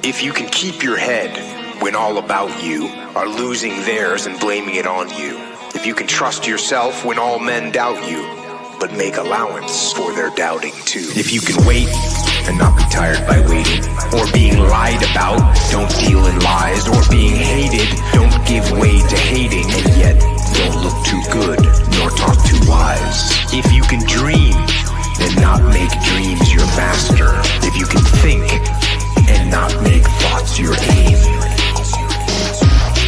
If you can keep your head when all about you are losing theirs and blaming it on you. If you can trust yourself when all men doubt you, but make allowance for their doubting too. If you can wait and not be tired by waiting, or being lied about, don't deal in lies, or being hated, don't give way to hating, and yet don't look too good nor talk too wise. If you can dream and not make dreams your master, if you can think and not make thoughts your aim,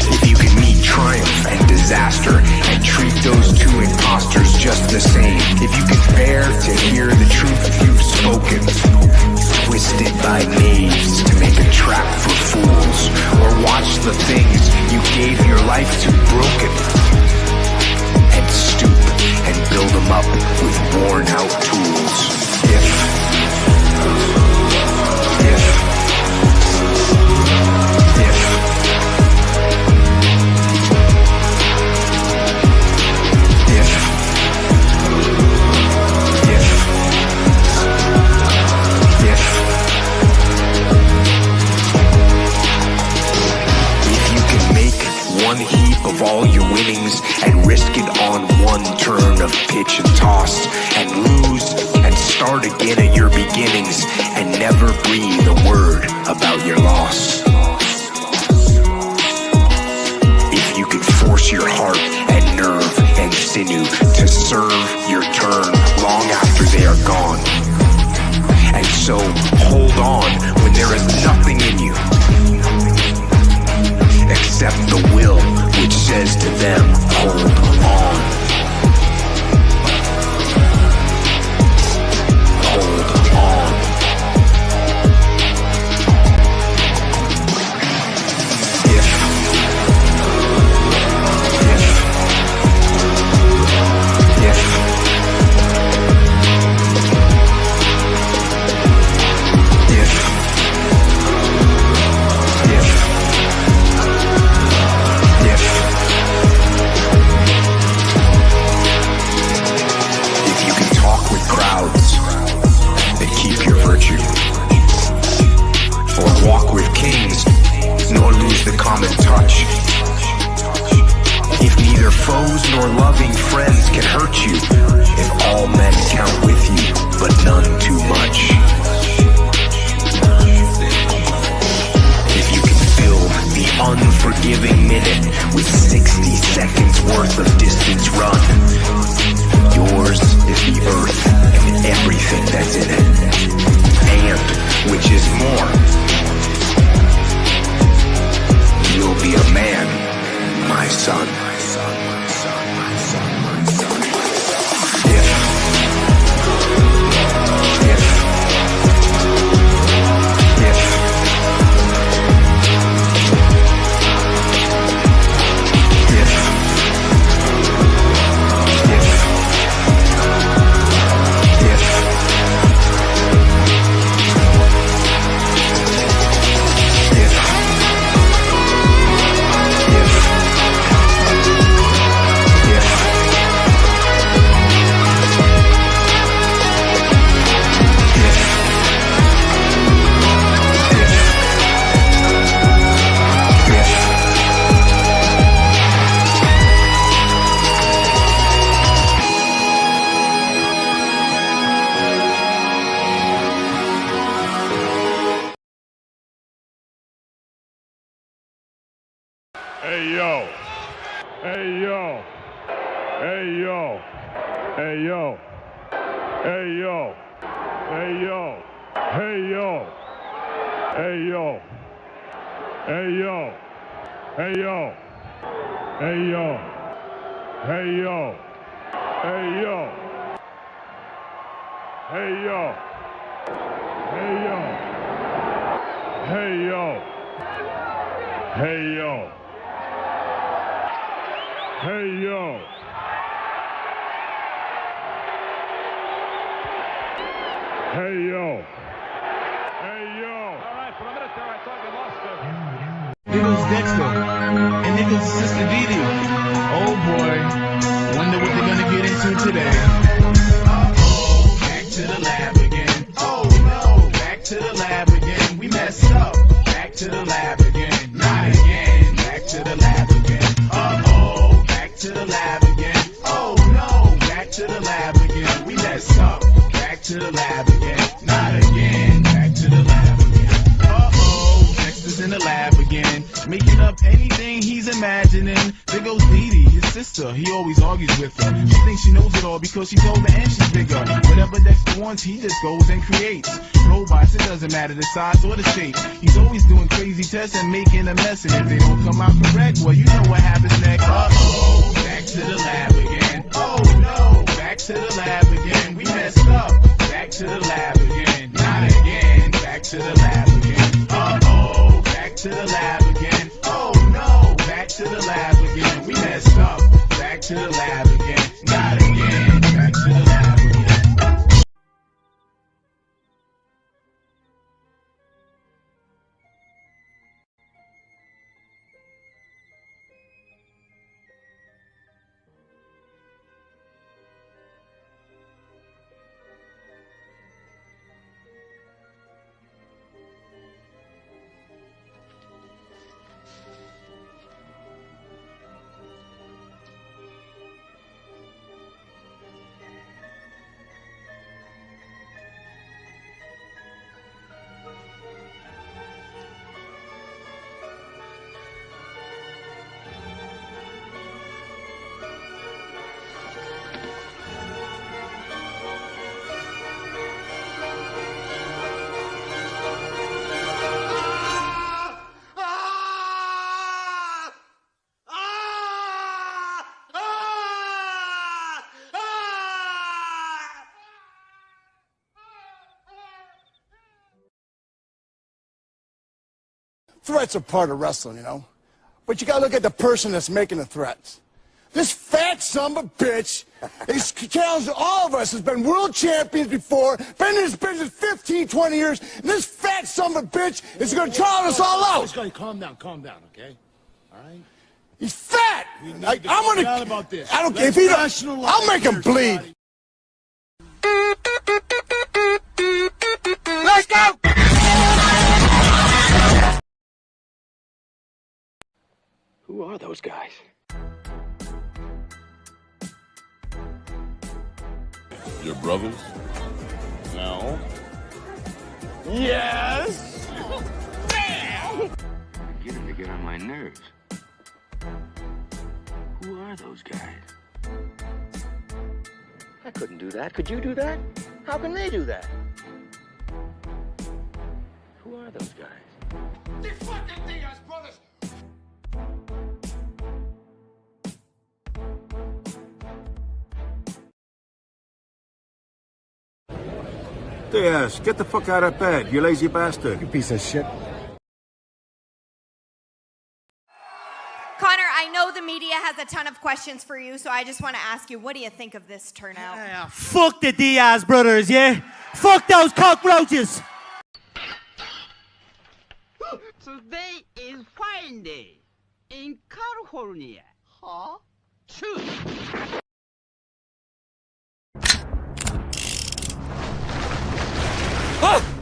if you can meet triumph and disaster and treat those two imposters just the same, if you can bear to hear the truth you've spoken, twisted by knaves to make a trap for fools, or watch the things you gave your life to broken, and stoop and build them up with worn out tools. One heap of all your winnings and risk it on one turn of pitch and toss, and lose and start again at your beginnings, and never breathe a word about your loss. If you can force your heart and nerve and sinew to serve your turn long after they are gone, and so hold on when there is nothing in you except the will which says to them, hold on. Hold on. Walk with kings, nor lose the common touch. If neither foes nor loving friends can hurt you, if all men count with you, but none too much. If you can fill the unforgiving minute with 60 seconds worth of distance run, yours is the earth and everything that's in it. And, which is more, you'll be a man, my son. Hey yo, hey yo, hey yo, hey yo, hey yo, hey yo, hey yo, hey yo, hey yo, hey yo, hey yo, hey yo, hey yo, hey yo, hey yo, hey yo, hey yo. Hey yo. Hey yo. Hey yo. All right, for a minute there I thought you lost it. Here goes Dexter. And here goes Sister Didi. Oh boy. Wonder what they're gonna get into today. Uh-oh. Back to the lab again. Oh no. Back to the lab again. We messed up. Back his sister. He always argues with her. She thinks she knows it all because she's older and she's bigger. Whatever Dexter wants, he just goes and creates. Robots, it doesn't matter the size or the shape. He's always doing crazy tests and making a mess. And if they don't come out correct, well, you know what happens next. Uh-oh, back to the lab again. Oh no, back to the lab again. We messed up. Back to the lab again. Not again. Back to the lab again. Uh-oh, back to the lab again. Oh no, back to the lab again. We messed up. Back to the lab again. Not again. Back to the lab again. Threats are part of wrestling, you know. But you gotta look at the person that's making the threats. This fat son of a bitch is challenged all of us, has been world champions before, been in this business 15, 20 years, and this fat son of a bitch is gonna trial us all out. Just calm down, okay? All right? He's fat. I'm gonna. About this. I don't care if he don't. I'll make him bleed. Let's go. Who are those guys? Your brothers? No. Yes. Beginning to get on my nerves. Who are those guys? I couldn't do that. Could you do that? How can they do that? Who are those guys? They're fucking Diaz brothers. Diaz, get the fuck out of bed, you lazy bastard. You piece of shit. Connor, I know the media has a ton of questions for you, so I just want to ask you, what do you think of this turnout? Yeah, fuck the Diaz brothers, yeah? Fuck those cockroaches! Today is fine day in California. Huh? True.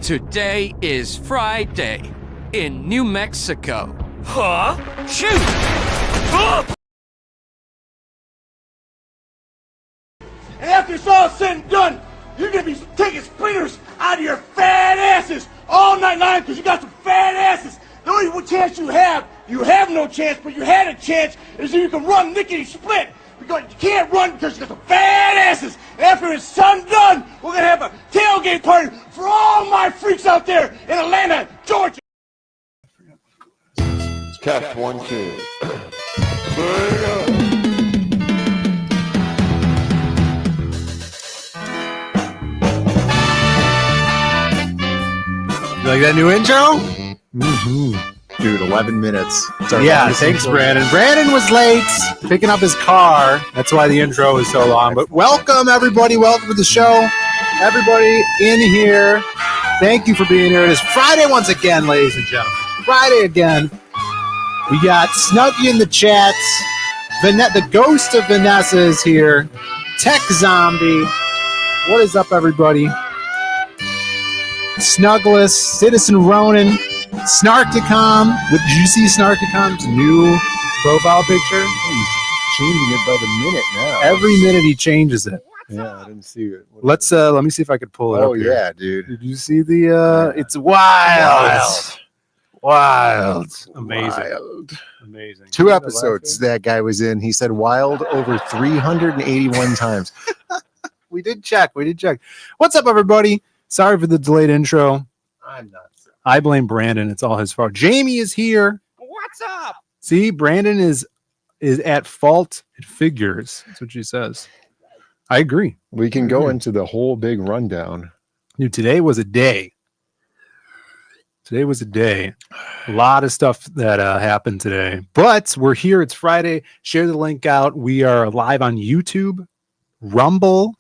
Today is Friday in New Mexico. Huh? Shoot! And after it's all said and done, you're gonna be taking splinters out of your fat asses all night long because you got some fat asses. The only chance you have no chance, but you had a chance, is if you can run lickety split. Because you can't run because you got some fat asses. And after it's done, we're gonna have a tailgate party for all my freaks out there in Atlanta, Georgia. Test 1, 2. You like that new intro? Mm-hmm. Dude, 11 minutes. Yeah, thanks, Brandon. Brandon was late picking up his car. That's why the intro was so long. But welcome, everybody. Welcome to the show. Everybody in here, thank you for being here. It is Friday once again, ladies and gentlemen. Friday again. We got Snuggy in the chat. The ghost of Vanessa is here. Tech Zombie. What is up, everybody? Snuggless, Citizen Ronan, Snarkticom. Did you see Snarkticom's new profile picture? He's changing it by the minute now. Every minute he changes it. Yeah, I didn't see it. Let me see if I could pull it up. Oh, yeah, dude. Did you see the it's wild. Wild. Amazing. Wild. Amazing. 2 episodes that guy was in. He said wild over 381 times. We did check. What's up, everybody? Sorry for the delayed intro. I'm not. I blame Brandon. It's all his fault. Jamie is here. What's up? See, Brandon is at fault. It figures. That's what she says. I agree. We can go into the whole big rundown. Dude, today was a day. A lot of stuff that happened today. But we're here. It's Friday. Share the link out. We are live on YouTube, Rumble,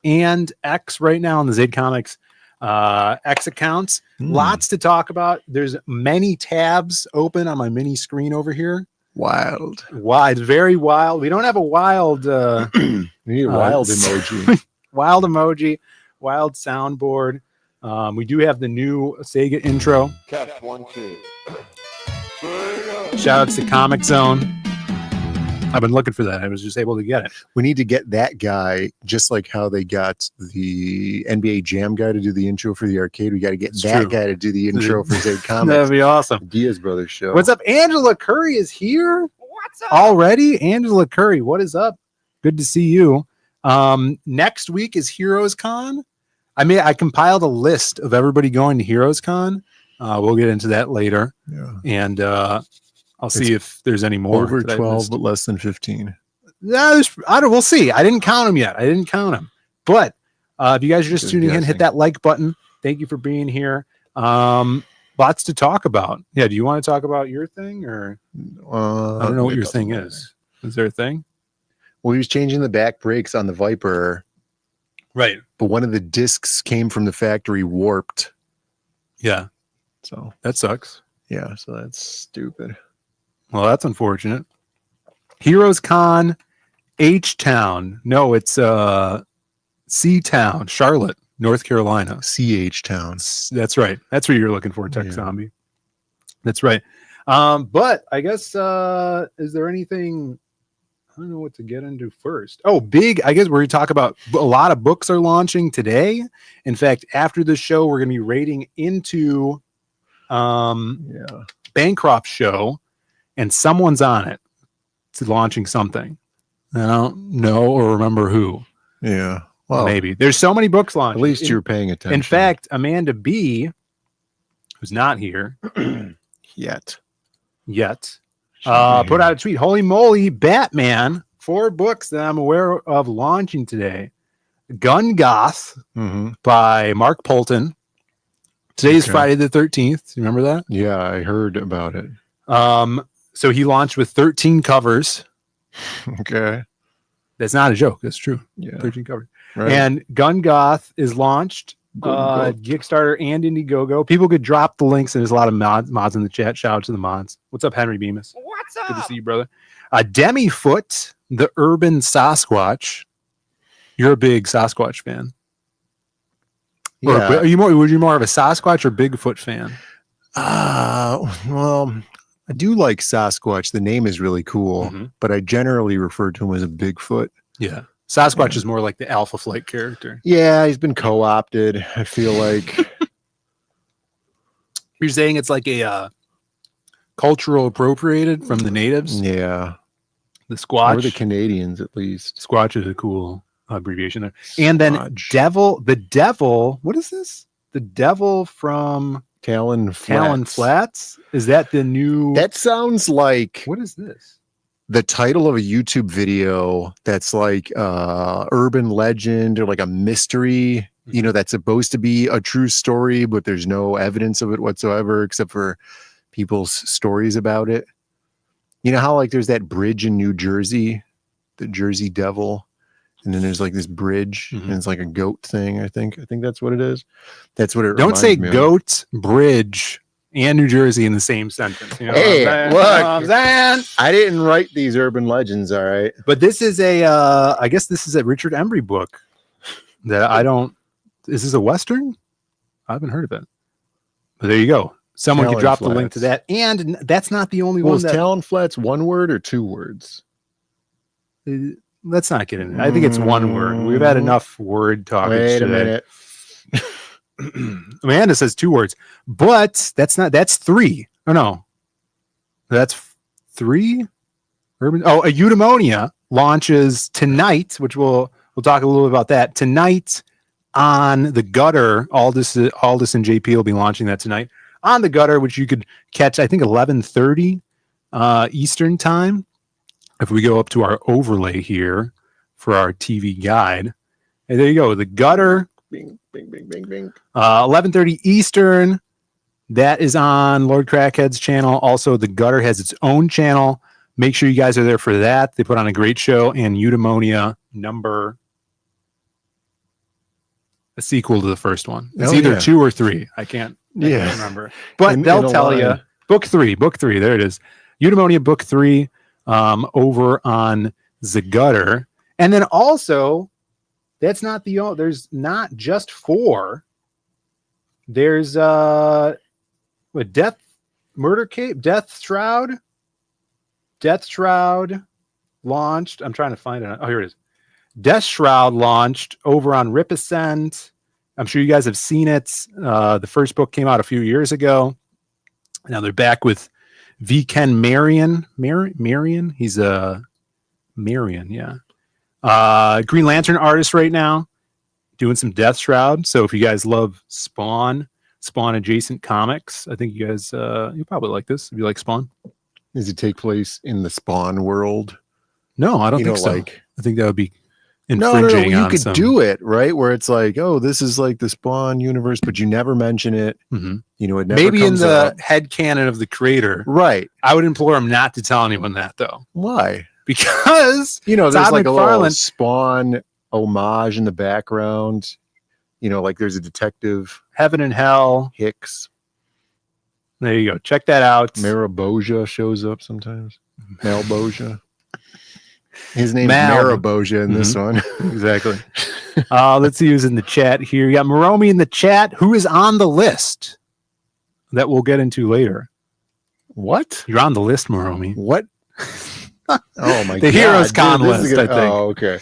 and X right now on the Zaid Comics X accounts. Lots to talk about. There's many tabs open on my mini screen over here. Wild. Very wild. We don't have a wild We need a wild emoji. Wild emoji, wild soundboard. We do have the new Sega intro. Catch 1, 2. Shout outs to Comic Zone. I've been looking for that. I was just able to get it. We need to get that guy, just like how they got the NBA Jam guy to do the intro for the arcade. We got to get that guy to do the intro for Zaid Comics. That'd be awesome. Diaz Brothers show. What's up? Angela Curry is here. What's up? Already? Angela Curry, what is up? Good to see you. Next week is Heroes Con. I compiled a list of everybody going to Heroes Con. We'll get into that later. Yeah. And I'll see if there's any more. Over 12, but less than 15. We'll see. I didn't count them yet. But if you guys are just tuning in, hit that like button. Thank you for being here. Lots to talk about. Yeah. Do you want to talk about your thing or I don't know what your thing is. Is there a thing? Well, he was changing the back brakes on the Viper. Right. But one of the discs came from the factory warped. Yeah. So that sucks. Yeah. So that's stupid. Well, that's unfortunate. Heroes Con, H-Town. No, it's C-Town, Charlotte, North Carolina. C-H-Town. That's right. That's what you're looking for, Tech Zombie. That's right. But I guess, is there anything... I don't know what to get into first. Oh, I guess we're going to talk about a lot of books are launching today. In fact, after the show, we're going to be raiding into Bancroft's show, and someone's on it. It's launching something. I don't know or remember who. Yeah. Well, maybe. There's so many books launching. At least you're paying attention. In fact, Amanda B., who's not here yet. Put out a tweet. Holy moly, Batman. 4 books that I'm aware of launching today. Gun Goth by Mark Polton. Today's Friday the 13th. You remember that? Yeah, I heard about it. So he launched with 13 covers. Okay. That's not a joke. That's true. Yeah. 13 covers. Right. And Gun Goth is launched. Kickstarter and Indiegogo. People could drop the links, and there's a lot of mods in the chat. Shout out to the mods. What's up, Henry Bemis? What's up? Good to see you, brother. Demifoot, the Urban Sasquatch. You're a big Sasquatch fan. Yeah. Would you more of a Sasquatch or Bigfoot fan? Well, I do like Sasquatch. The name is really cool, but I generally refer to him as a Bigfoot. Yeah. Sasquatch is more like the Alpha Flight character. Yeah, he's been co-opted, I feel like. You're saying it's like a cultural appropriated from the natives? Yeah. The Squatch. Or the Canadians, at least. Squatch is a cool abbreviation there. And then the devil, what is this? The devil from Talon Flats? Is that the new... That sounds like... What is this? The title of a YouTube video that's like urban legend or like a mystery, that's supposed to be a true story, but there's no evidence of it whatsoever except for people's stories about it. You know how like there's that bridge in New Jersey, the Jersey Devil, and then there's like this bridge and it's like a goat thing. I think that's what it is. That's what it Don't say me goat, bridge, and New Jersey in the same sentence. You know hey, look, I didn't write these urban legends, all right? But this is I guess this is a Richard Embry book that is this a Western? I haven't heard of it. But there you go. Someone could drop the link to that. And that's not the only one. Is Talon Flats one word or 2 words? Let's not get into it. I think it's 1 word. We've had enough word talk. Wait a minute. Amanda says 2 words, but that's 3. Oh no, that's 3. Urban. Oh, a Eudaimonia launches tonight, which we'll talk a little bit about that tonight on the Gutter. Aldous and JP will be launching that tonight on the Gutter, which you could catch, I think, 11:30 Eastern time. If we go up to our overlay here for our TV guide, and there you go, the Gutter. Bing, bing, bing, bing, bing. 11:30 Eastern. That is on Lord Crackhead's channel. Also, the Gutter has its own channel. Make sure you guys are there for that. They put on a great show. And Eudaimonia number, a sequel to the first one. It's either 2 or 3. I can't remember. But they'll tell you. Book 3. There it is. Eudaimonia book 3 over on the Gutter. And then also, that's not there's not just 4. There's Death Shroud launched. I'm trying to find it. Oh, here it is. Death Shroud launched over on Ripascent. I'm sure you guys have seen it. The first book came out a few years ago. Now they're back with V. Ken Marion. Marion? He's a Marion, yeah. Green Lantern artist right now, doing some Death Shroud. So if you guys love Spawn adjacent comics, I think you guys you'll probably like this if you like Spawn. Does it take place in the Spawn world? No, I don't think so. I think that would be infringing. No, you could do it right where it's like, oh, this is like the Spawn universe, but you never mention it. Mm-hmm. You know, it never maybe comes in the up. head canon of the creator, right? I would implore him not to tell anyone that, though. Why? Because there's Todd like McFarlane, a little Spawn homage in the background. Like there's a detective, Heaven and Hell, Hicks. There you go. Check that out. Maraboja shows up sometimes. Malboja. His name's Maraboja in this one. Exactly. Let's see who's in the chat here. You got Moromi in the chat, who is on the list that we'll get into later. What? You're on the list, Moromi. What? Oh my god. The Heroes Con list, I think. Oh, okay.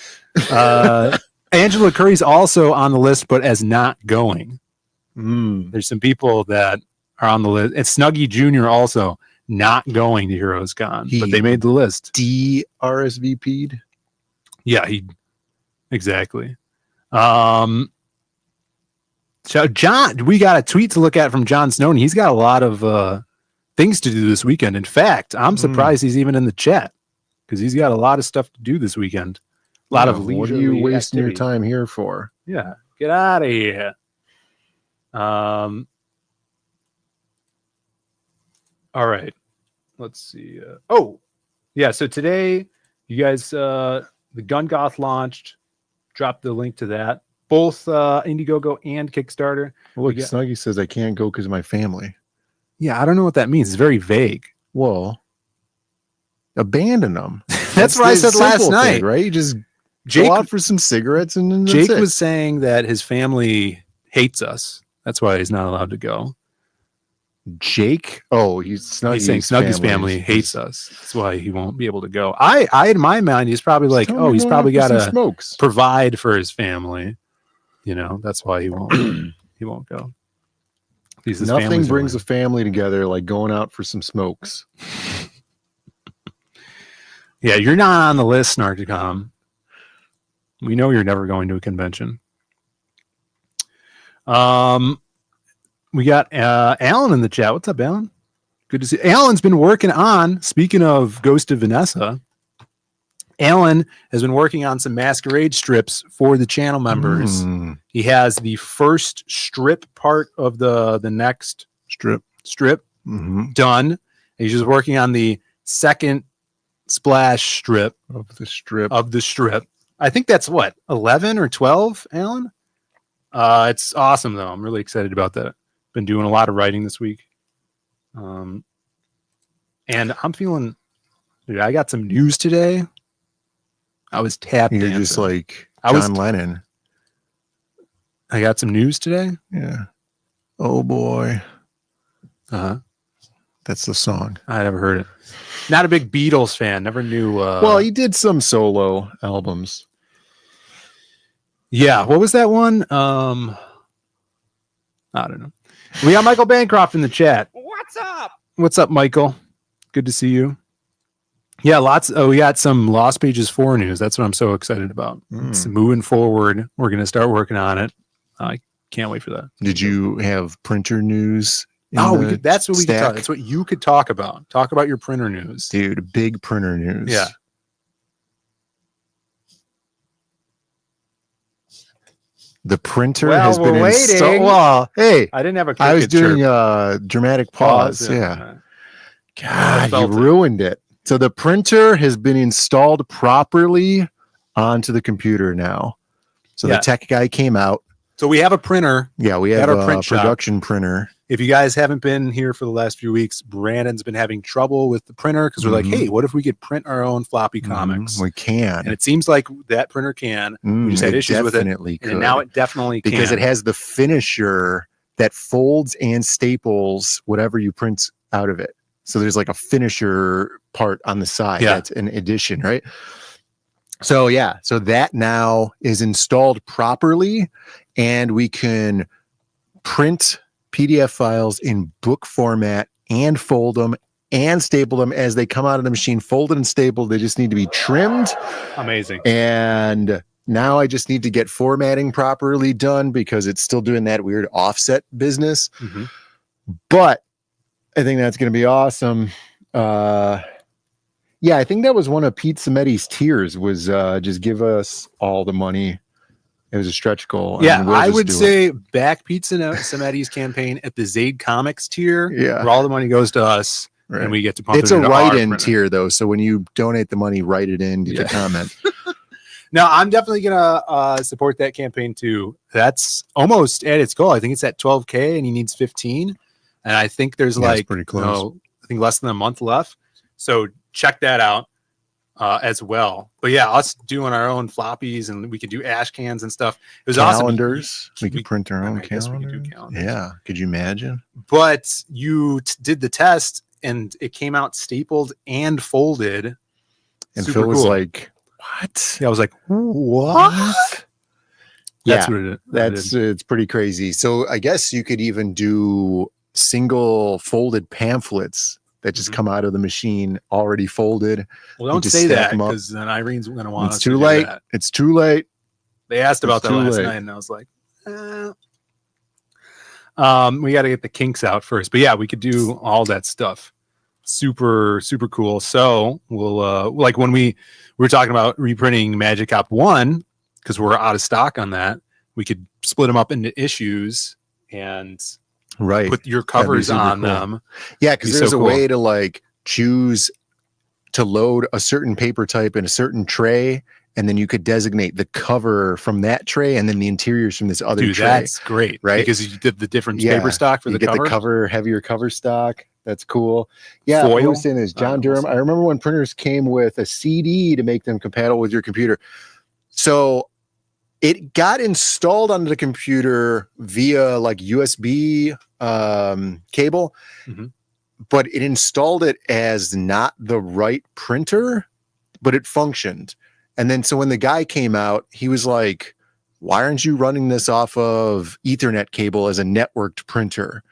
Angela Curry's also on the list, but as not going. Mm. There's some people that are on the list. And Snuggie Jr. also not going to Heroes Con, but they made the list. RSVP'd? Yeah, exactly. So John, we got a tweet to look at from John Snowden. He's got a lot of things to do this weekend. In fact, I'm surprised he's even in the chat because he's got a lot of stuff to do this weekend. A lot of leisure. What are you wasting your time here for? Yeah, get out of here. All right, let's see. So today, you guys, the Gun Goth launched. Dropped the link to that. Both Indiegogo and Kickstarter. Well, look, Snuggie says I can't go because of my family. Yeah, I don't know what that means. It's very vague. Well, abandon them. That's what I said last night, right? You just go out for some cigarettes and Jake was saying that his family hates us. That's why he's not allowed to go. Jake? Oh, he's saying Snuggie's family hates us. That's why he won't be able to go. I in my mind, he's probably like, he's probably got to provide for his family. That's why he won't. He won't go. Nothing brings a family together like going out for some smokes. Yeah, you're not on the list, Snarkicom. We know you're never going to a convention. We got Alan in the chat. What's up, Alan? Good to see. Alan's been working on, speaking of Ghost of Vanessa, Alan has been working on some masquerade strips for the channel members. He has the first strip part of the next strip done. He's just working on the second splash strip of the strip. I think that's 11 or 12, Alan? It's awesome though. I'm really excited about that. Been doing a lot of writing this week. And I'm feeling, dude, I got some news today. I was tapped. You're just like John Lennon. I got some news today. Yeah. Oh boy. That's the song. I never heard it. Not a big Beatles fan. Never knew. Well, he did some solo albums. Yeah. What was that one? I don't know. We got Michael Bancroft in the chat. What's up? What's up, Michael? Good to see you. Yeah, we got some Lost Pages 4 news. That's what I'm so excited about. It's moving forward. We're going to start working on it. I can't wait for that. Did you have printer news? That's what we could talk. That's what you could talk about. Talk about your printer news. Dude, big printer news. Yeah. The printer has been waiting. Hey, I didn't have a I was cricket doing a dramatic pause. Yeah. God, you ruined it. So the printer has been installed properly onto the computer now. So the tech guy came out. So we have a printer. Yeah, we have a production printer. If you guys haven't been here for the last few weeks, Brandon's been having trouble with the printer because we're like, hey, what if we could print our own floppy comics? We can. And it seems like that printer can. We just had issues with it. Could. And now it definitely can. Because it has the finisher that folds and staples whatever you print out of it. So there's like a finisher part on the side. Yeah. That's an addition, right? So so that now is installed properly, and we can print PDF files in book format and fold them and staple them as they come out of the machine, folded and stapled. They just need to be trimmed. Amazing. And now I just need to get formatting properly done because it's still doing that weird offset business. But I think that's going to be awesome. Yeah, I think that was one of Pete Sameti's tiers was just give us all the money. It was a stretch goal. Yeah, I would say back Pete Sameti's campaign at the Zaid Comics tier, where all the money goes to us, and we get to pump it into our It's a write-in printer. tier, though, so when you donate the money, write it in, get your comment. No, I'm definitely going to support that campaign, too. That's almost at its goal. I think it's at 12K, and he needs 15. And I think there's pretty close. I think less than a month left. So check that out as well. But yeah, us doing our own floppies, and we could do ash cans and stuff. It was calendars. awesome. We could print our own I guess calendars. we could do calendars. Yeah, could you imagine? But you did the test, and it came out stapled and folded. And Super Phil was cool. like, what? Yeah, I was like, what? That's what it's pretty crazy. So I guess you could even do single folded pamphlets that just come out of the machine already folded. Well, don't say that because then Irene's going to want us to do that. It's too late. They asked about that last night, and I was like, we got to get the kinks out first. But yeah, we could do all that stuff. Super, super cool. So we'll like when we were talking about reprinting Magic Op 1, because we're out of stock on that, we could split them up into issues and put your covers on them. Yeah, because there's a way to like choose to load a certain paper type in a certain tray, and then you could designate the cover from that tray and then the interiors from this other tray. That's great, right? Because you did the different paper stock for you the get cover. the cover, heavier cover stock. That's cool. Yeah, Foil? I was saying this, John Durham. I remember when printers came with a CD to make them compatible with your computer. So it got installed onto the computer via like USB cable, but it installed it as not the right printer, but it functioned. And then so when the guy came out, he was like, why aren't you running this off of Ethernet cable as a networked printer?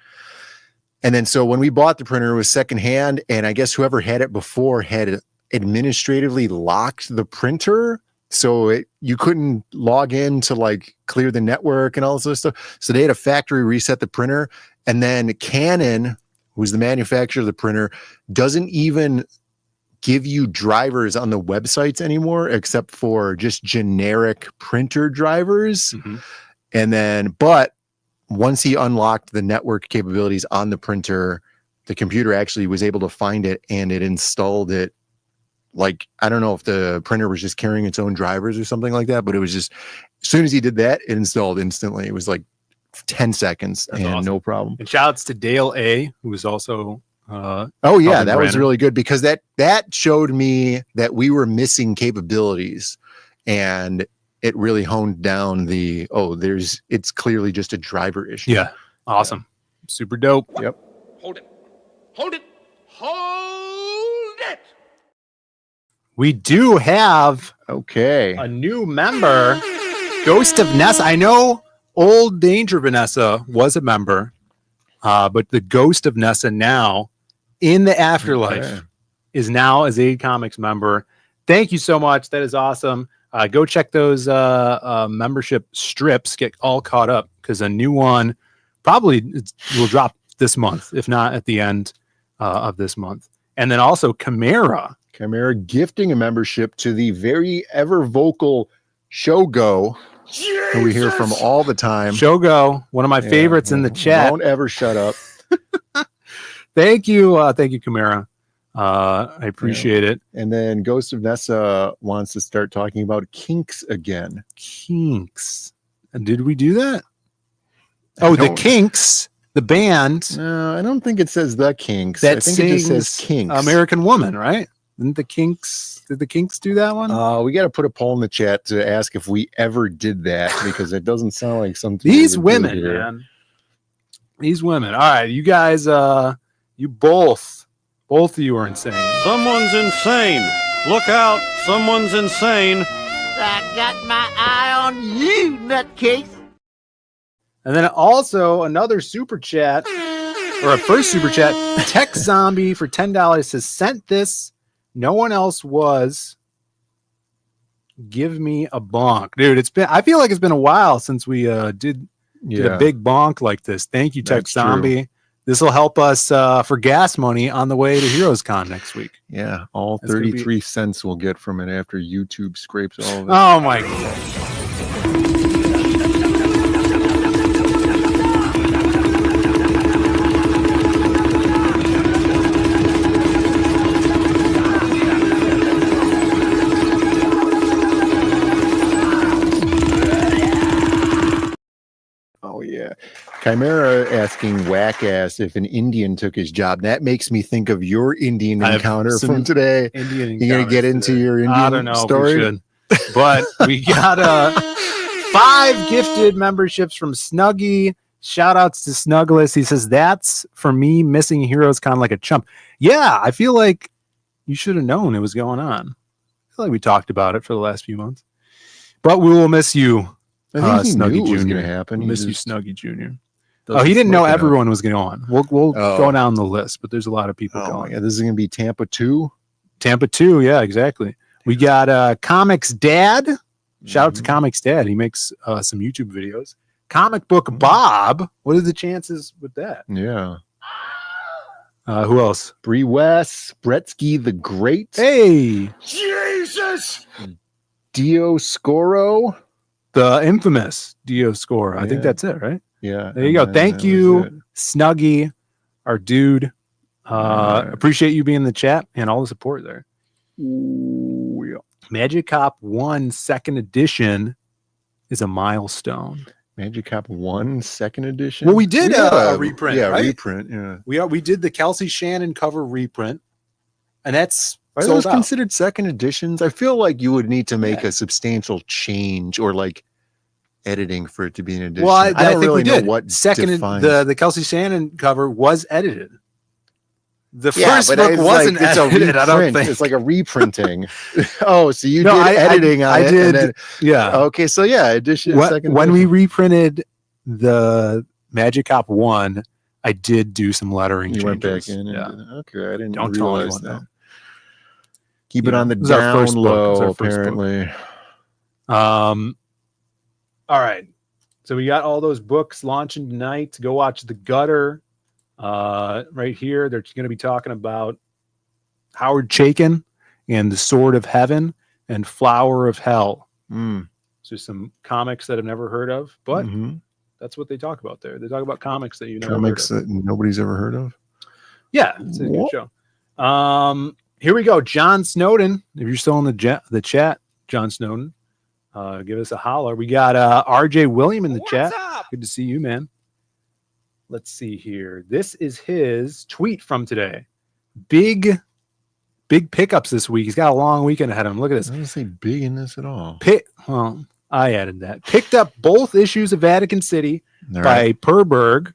And then so when we bought the printer, it was secondhand, and I guess whoever had it before had administratively locked the printer, so you couldn't log in to like clear the network and all this other stuff. So they had a factory reset the printer, and then Canon, who's the manufacturer of the printer, doesn't even give you drivers on the websites anymore, except for just generic printer drivers. And then, but once he unlocked the network capabilities on the printer, the computer actually was able to find it, and it installed it. Like, I don't know if the printer was just carrying its own drivers or something like that, but it was just, as soon as he did that, it installed instantly. It was like 10 seconds. That's awesome. No problem. And shout outs to Dale A, who was also that was really good, because that showed me that we were missing capabilities, and it really honed down it's clearly just a driver issue. Yeah. Awesome. Yeah. Super dope. Yep. Hold it. Hold it. Hold it. We do have a new member, Ghost of Nessa. I know Old Danger Vanessa was a member, but the Ghost of Nessa now in the afterlife Okay. is now a Zaid Comics member. Thank you so much. That is awesome. Go check those membership strips. Get all caught up because a new one probably will drop this month, if not at the end of this month. And then also Chimera gifting a membership to the very ever vocal Shogo, who we hear from all the time. Shogo, one of my favorites in the chat. Don't ever shut up. Thank you, Chimera. I appreciate it. And then Ghost of Nessa wants to start talking about kinks again. Kinks. And did we do that? Oh, the Kinks, the band. No, I don't think it says the Kinks. That I think it just says sings Kinks. American Woman, right? Didn't the Kinks? Did the Kinks do that one? We got to put a poll in the chat to ask if we ever did that because it doesn't sound like something. These we would do women, here. man. These women. All right, you guys. You both of you are insane. Someone's insane. Look out! Someone's insane. I got my eye on you, nutcase. And then also another super chat, or a first super chat. Tech Zombie for $10 says, "Sent this. No one else was. Give me a bonk, dude." It's been. I feel like it's been a while since we did a big bonk like this. Thank you, Tech That's Zombie. true. This will help us for gas money on the way to Heroes Con next week. Yeah, all That's gonna 33 cents we'll get from it after YouTube scrapes all of it. Oh my god. Oh yeah, Chimera asking whack ass if an Indian took his job. That makes me think of your Indian I have encounter some from today. Indian You gonna get into today. your Indian I don't know story? if we should. But we got 5 gifted memberships from Snuggie. Shout outs to Snuggles. He says, "That's for me missing Heroes Con like a chump." Yeah, I feel like you should have known it was going on. I feel like we talked about it for the last few months. But we will miss you, I think he Snuggie knew it was Jr. going to happen. We'll He miss you, just Snuggie Jr. Oh, doesn't he didn't know look it up. everyone was going on. We'll Oh. go down the list, but there's a lot of people Oh my going. god, this is going to be Tampa 2. Tampa 2, yeah, exactly. We got Comics Dad. Shout out to Comics Dad. He makes some YouTube videos. Comic Book Bob. What are the chances with that? Yeah. Who else? Bree West, Bretsky the Great. Hey, Jesus! Dioscoro. the infamous Dioscoro. I think Yeah. that's it, right? Yeah. There you go. and Thank that you, was it. Snuggie, our dude. Alright. Appreciate you being in the chat and all the support there. Ooh, yeah. Magic Cop 1 second edition is a milestone. Magic Cop 1 second edition. Well, we did had a reprint, Yeah, right? reprint. Yeah. We did the Kelsey Shannon cover reprint, and that's Are sold those out. considered second editions? I feel like you would need to make a substantial change or like editing for it to be an edition. Well, I don't think really we know did. what Second, defines- the Kelsey Shannon cover was edited. The Yeah, first but book it's wasn't like, it's edited. a I don't reprint. think. It's like a reprinting. Oh, so you No, did I editing on it. did. And then, Yeah. okay, so yeah, edition. Second When we edition. reprinted the Magic Cop 1, I did do some lettering You went back changes. in. Yeah. Okay, I didn't Don't tell realize anyone, that. Keep it on the It was our down first book. It was low, our first book. apparently. All right. So we got all those books launching tonight. Go watch The Gutter. Right here, they're going to be talking about Howard Chaykin and The Sword of Heaven and Flower of Hell. Mm. So some comics that I've never heard of, but Mhm. that's what they talk about there. They talk about comics that you never Comics heard of. that nobody's ever heard of. Yeah, it's a good What? show. Here we go. John Snowden. If you're still in the chat, John Snowden, give us a holler. We got RJ William in the chat. Good to see you, man. Let's see here. This is his tweet from today. Big pickups this week. He's got a long weekend ahead of him. Look at this. I don't say big in this at all. Well, I added that. Picked up both issues of Vatican City All by right. Perberg.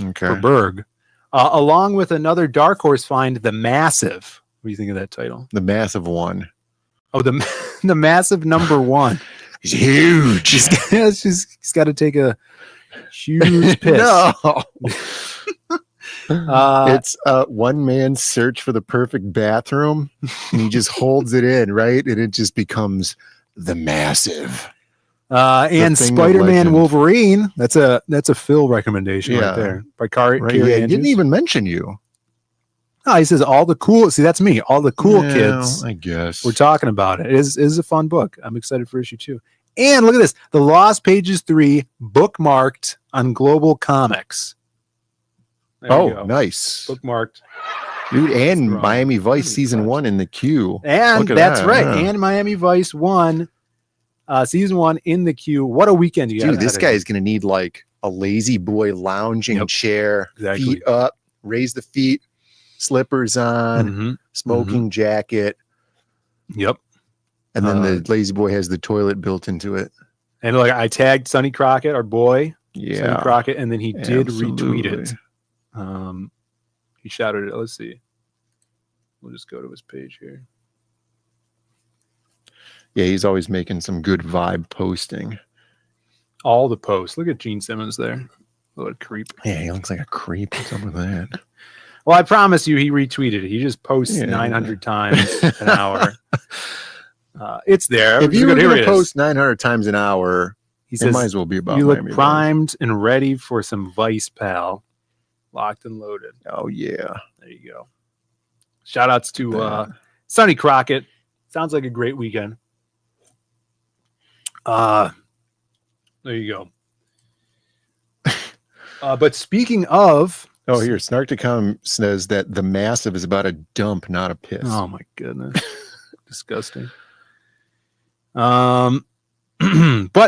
Okay. Perberg. Along with another Dark Horse find, The Massive. What do you think of that title? The massive one. Oh, the Massive #1. He's huge. He's got to take a huge piss. No. It's one man's search for the perfect bathroom, and he just holds it in, right? And it just becomes the Massive. And Spider-Man Wolverine. That's a Phil recommendation right there. By Carrie He didn't even mention you. No, he says all the cool. See, that's me. All the cool kids. I guess we're talking about it. It is a fun book. I'm excited for issue 2. And look at this: The Lost Pages 3 bookmarked on Global Comics. Nice. Bookmarked. Dude, and Miami Vice season 1 in the queue. And that's right. Yeah. And Miami Vice 1, season 1 in the queue. What a weekend you got. Dude, this guy is going to need like a lazy boy lounging chair, feet up, raise the feet, slippers on, smoking jacket. Yep. And then the lazy boy has the toilet built into it. And like I tagged Sonny Crockett, our boy. Yeah. Sonny Crockett, and then he did retweet it. He shouted it. Let's see. We'll just go to his page here. Yeah, he's always making some good vibe posting. All the posts. Look at Gene Simmons there. What a creep. Yeah, he looks like a creep. What's up with that? Well, I promise you, he retweeted it. He just posts 900 times an hour. It's there. If you were going to post 900 times an hour, he says, it might as well be about you Miami look primed and ready for some Vice, pal. Locked and loaded. Oh, yeah. There you go. Shout outs to Sonny Crockett. Sounds like a great weekend. There you go. But speaking of... Oh, here, Snarkticom says that the Massive is about a dump, not a piss. Oh, my goodness. Disgusting. But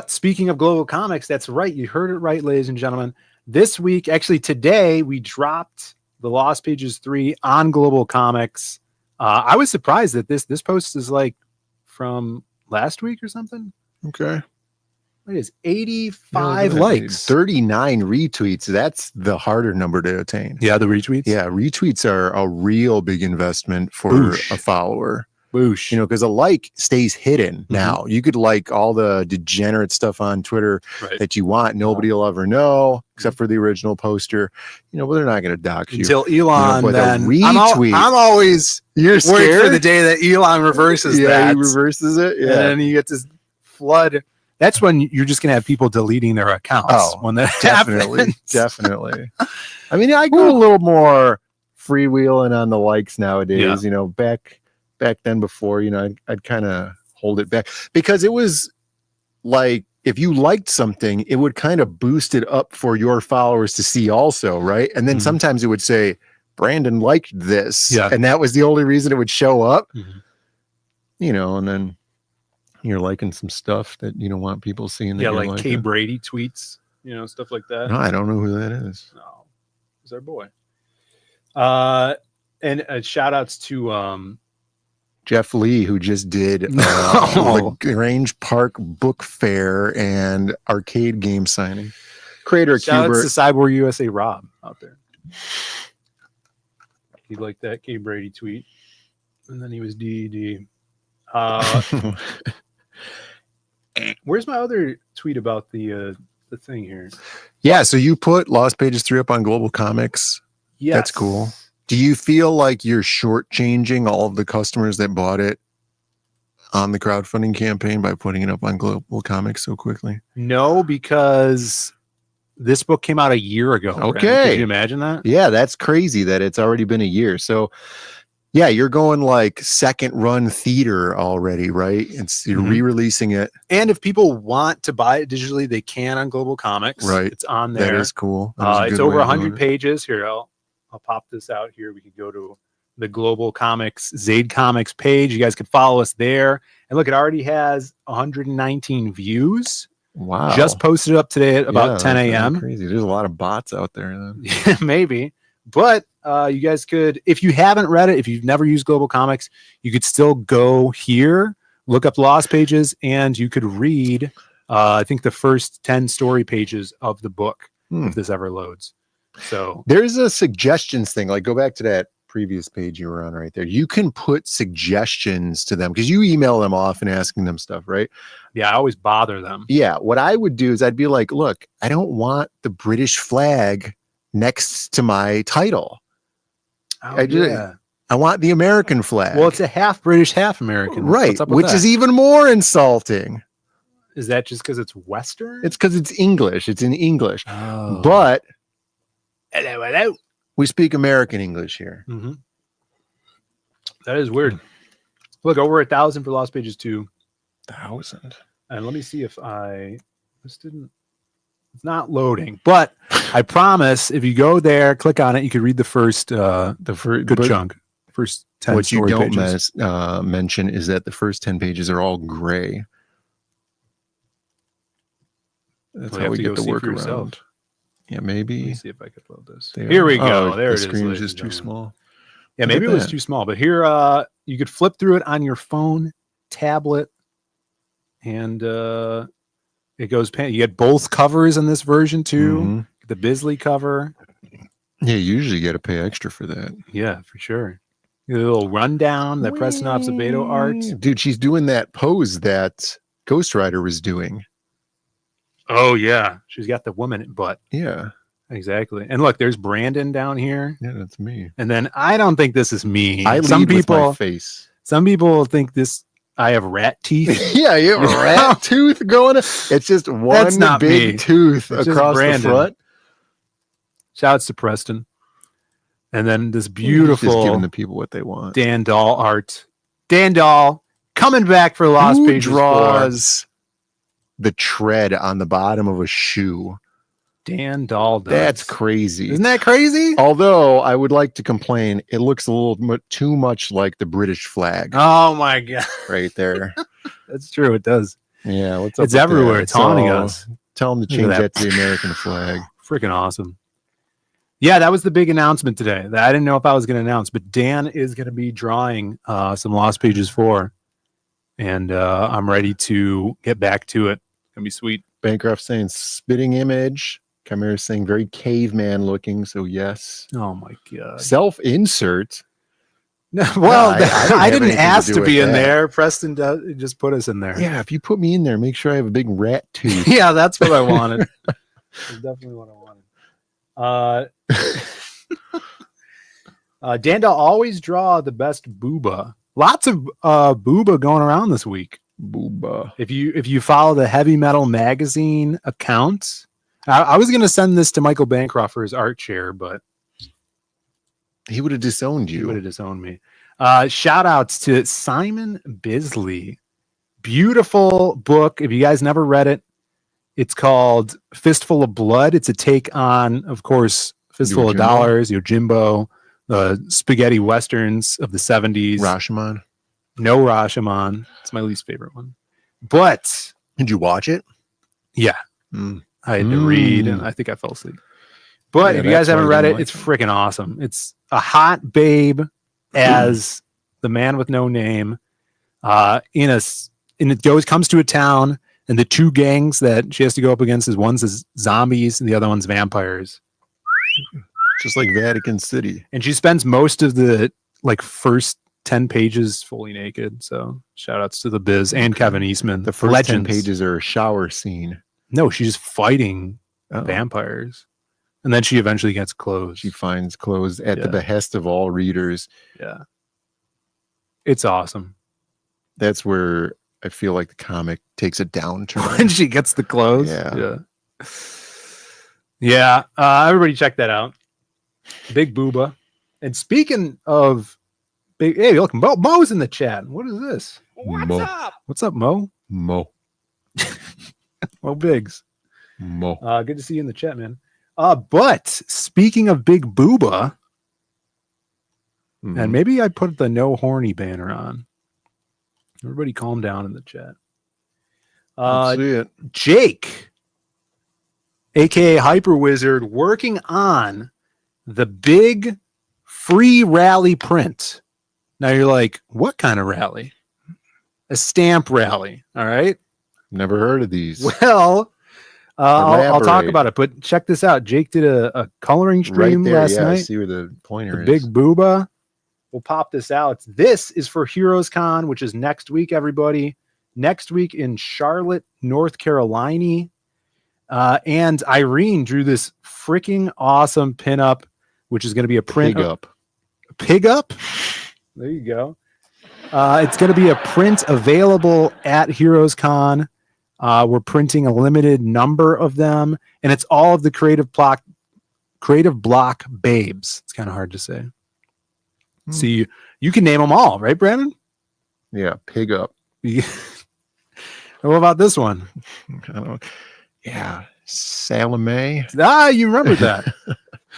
speaking of Global Comics, that's right. You heard it right, ladies and gentlemen. This week, actually today, we dropped The Lost Pages 3 on Global Comics. I was surprised that this post is like from last week or something. Okay. It is 85 likes. 39 retweets. That's the harder number to attain. Yeah, the retweets? Yeah, retweets are a real big investment for a follower. Boosh. You know, because a like stays hidden now. You could like all the degenerate stuff on Twitter that you want. Nobody will ever know except for the original poster. You know, but they're not going to dox you. Until Elon, but then. Retweet. I'm always You're worried scared for the day that Elon reverses that. He reverses it. Yeah. And then you get this flood. That's when you're just going to have people deleting their accounts. Oh, when that definitely. happens. Definitely. I mean, I go a little more freewheeling on the likes nowadays. Yeah. You know, back then before, you know, I'd kind of hold it back because it was like if you liked something, it would kind of boost it up for your followers to see also, right? And then sometimes it would say, Brandon liked this. Yeah. And that was the only reason it would show up. You know, and then you're liking some stuff that you don't want people seeing. That Yeah, you're like liking. Kay Brady tweets, you know, stuff like that. No, I don't know who that is. No, he's our boy. And shout outs to Jeff Lee, who just did LaGrange Park Book Fair and arcade game signing. Creator of shout outs Cubert. to Cyborg USA Rob out there. He liked that Kay Brady tweet. And then he was DED. Where's my other tweet about the thing here? Yeah, so you put Lost Pages 3 up on Global Comics. Yes. That's cool. Do you feel like you're shortchanging all of the customers that bought it on the crowdfunding campaign by putting it up on Global Comics so quickly? No, because this book came out a year ago. Okay. Brandon. Can you imagine that? Yeah, that's crazy that it's already been a year. So yeah, you're going like second run theater already, right? You're re-releasing it. And if people want to buy it digitally, they can on Global Comics. Right. It's on there. That is cool. That is a it's good over way of 100 doing it. pages. Here, I'll pop this out here. We could go to the Global Comics, Zaid Comics page. You guys could follow us there. And look, it already has 119 views. Wow. Just posted up today at about 10 a.m. Crazy. There's a lot of bots out there. Then. Maybe. But you guys could, if you haven't read it, if you've never used Global Comics, you could still go here, look up Lost Pages, and you could read, I think, the first 10 story pages of the book, if this ever loads. So there's a suggestions thing. Like, go back to that previous page you were on right there. You can put suggestions to them because you email them often asking them stuff, right? Yeah, I always bother them. Yeah. What I would do is I'd be like, look, I don't want the British flag next to my title. Oh, yeah. I want the American flag. Well, it's a half British, half American. Right, What's up with which that? is even more insulting. Is that just because it's Western? It's because it's English. It's in English. Oh. But hello. we speak American English here. Mm-hmm. That is weird. Look, over 1,000 for Lost Pages 2. 1,000. And let me see if it's not loading, but I promise if you go there, click on it, you can read the first good chunk. First 10 what you story don't pages. mention is that the first 10 pages are all gray. That's Well, how you we have to get go the see for workaround. yourself. Yeah, maybe. Let me see if I could load this. There. Here we go. Oh, there the it is. screen is ladies just and too gentlemen. small. Yeah, Look maybe at it was that. too small, but here you could flip through it on your phone, tablet, and it goes. You get both covers in this version too. Mhm. The Bisley cover. Yeah, you usually got to pay extra for that. Yeah, for sure. A little rundown that Preston Acevedo art. Dude, she's doing that pose that Ghost Rider was doing. Oh yeah, she's got the woman butt. Yeah, exactly. And look, there's Brandon down here. Yeah, that's me. And then I don't think this is me. I lead with my face. Some people think this. I have rat teeth. Yeah, you have a rat tooth going. It's just one That's not big me. tooth It's just across the Brandon. front. Shouts to Preston. And then this Just beautiful giving the people what they want. Dan Dahl art. Dan Dahl coming back for Lost Who Pages 4. draws the tread on the bottom of a shoe? Dan Dahl does. That's crazy. Isn't that crazy? Although I would like to complain, it looks a little too much like the British flag Oh my god. right there. That's true. It does. Yeah, what's up? It's with everywhere. that? It's haunting So, us. Tell them to Look change at that that. to the American flag. Freaking awesome. Yeah, that was the big announcement today. That I didn't know if I was going to announce, but Dan is going to be drawing some Lost Pages 4. And I'm ready to get back to it. It's going to be sweet. Bancroft saying spitting image. Chimera saying very caveman looking. So yes. Oh my god. Self insert. Well, I have didn't anything ask do to with be in that. there. Preston just put us in there. Yeah, if you put me in there, make sure I have a big rat tooth. Yeah, that's what I wanted. That's definitely what I wanted. Danda always draw the best booba. Lots of booba going around this week. Booba. If you follow the Heavy Metal Magazine account, I was gonna send this to Michael Bancroft for his art share, but he would have disowned you. He would have disowned me. Shout outs to Simon Bisley. Beautiful book. If you guys never read it, it's called Fistful of Blood. It's a take on, of course, Fistful of Yojimbo. Dollars, Yojimbo, the spaghetti westerns of the 70s. Rashomon. No Rashomon. It's my least favorite one. But did you watch it? Yeah. I had to read, and I think I fell asleep. But Yeah, if you guys that's why haven't I read didn't it, like it's freaking awesome. It's a hot babe as the man with no name. Comes to a town, and the two gangs that she has to go up against one's zombies and the other one's vampires. Just like Vatican City. And she spends most of the first 10 pages fully naked. So shout outs to the Biz and Kevin Eastman. The first Legends. 10 pages are a shower scene. No, she's fighting vampires. And then she eventually gets clothes. She finds clothes at the behest of all readers. Yeah. It's awesome. That's where I feel like the comic takes a downturn. When she gets the clothes. Yeah. Yeah. Everybody check that out. Big booba. And speaking of big, hey, look, Mo's in the chat. What is this? What's up? What's up, Mo? Mo. Mo Biggs. Mo. Good to see you in the chat, man. But speaking of big booba, and maybe I put the no horny banner on. Everybody calm down in the chat. Let's see it. Jake, aka Hyper Wizard, working on the big free rally print. Now you're like, what kind of rally? A stamp rally. All right. Never heard of these. Well, I'll talk Elaborate. about it, but check this out. Jake did a coloring stream Right there, last yeah, I night. see where the pointer The is. big booba. We'll pop this out. This is for Heroes Con, which is next week, everybody. Next week in Charlotte, North Carolina. And Irene drew this freaking awesome pinup, which is going to be a print. Pig up. Pig up? There you go. It's going to be a print available at Heroes Con. We're printing a limited number of them, and it's all of the Creative Block babes. It's kind of hard to say. So you can name them all, right, Brandon? Yeah, pig up. What about this one? I don't know. Yeah, Salome. You remember that.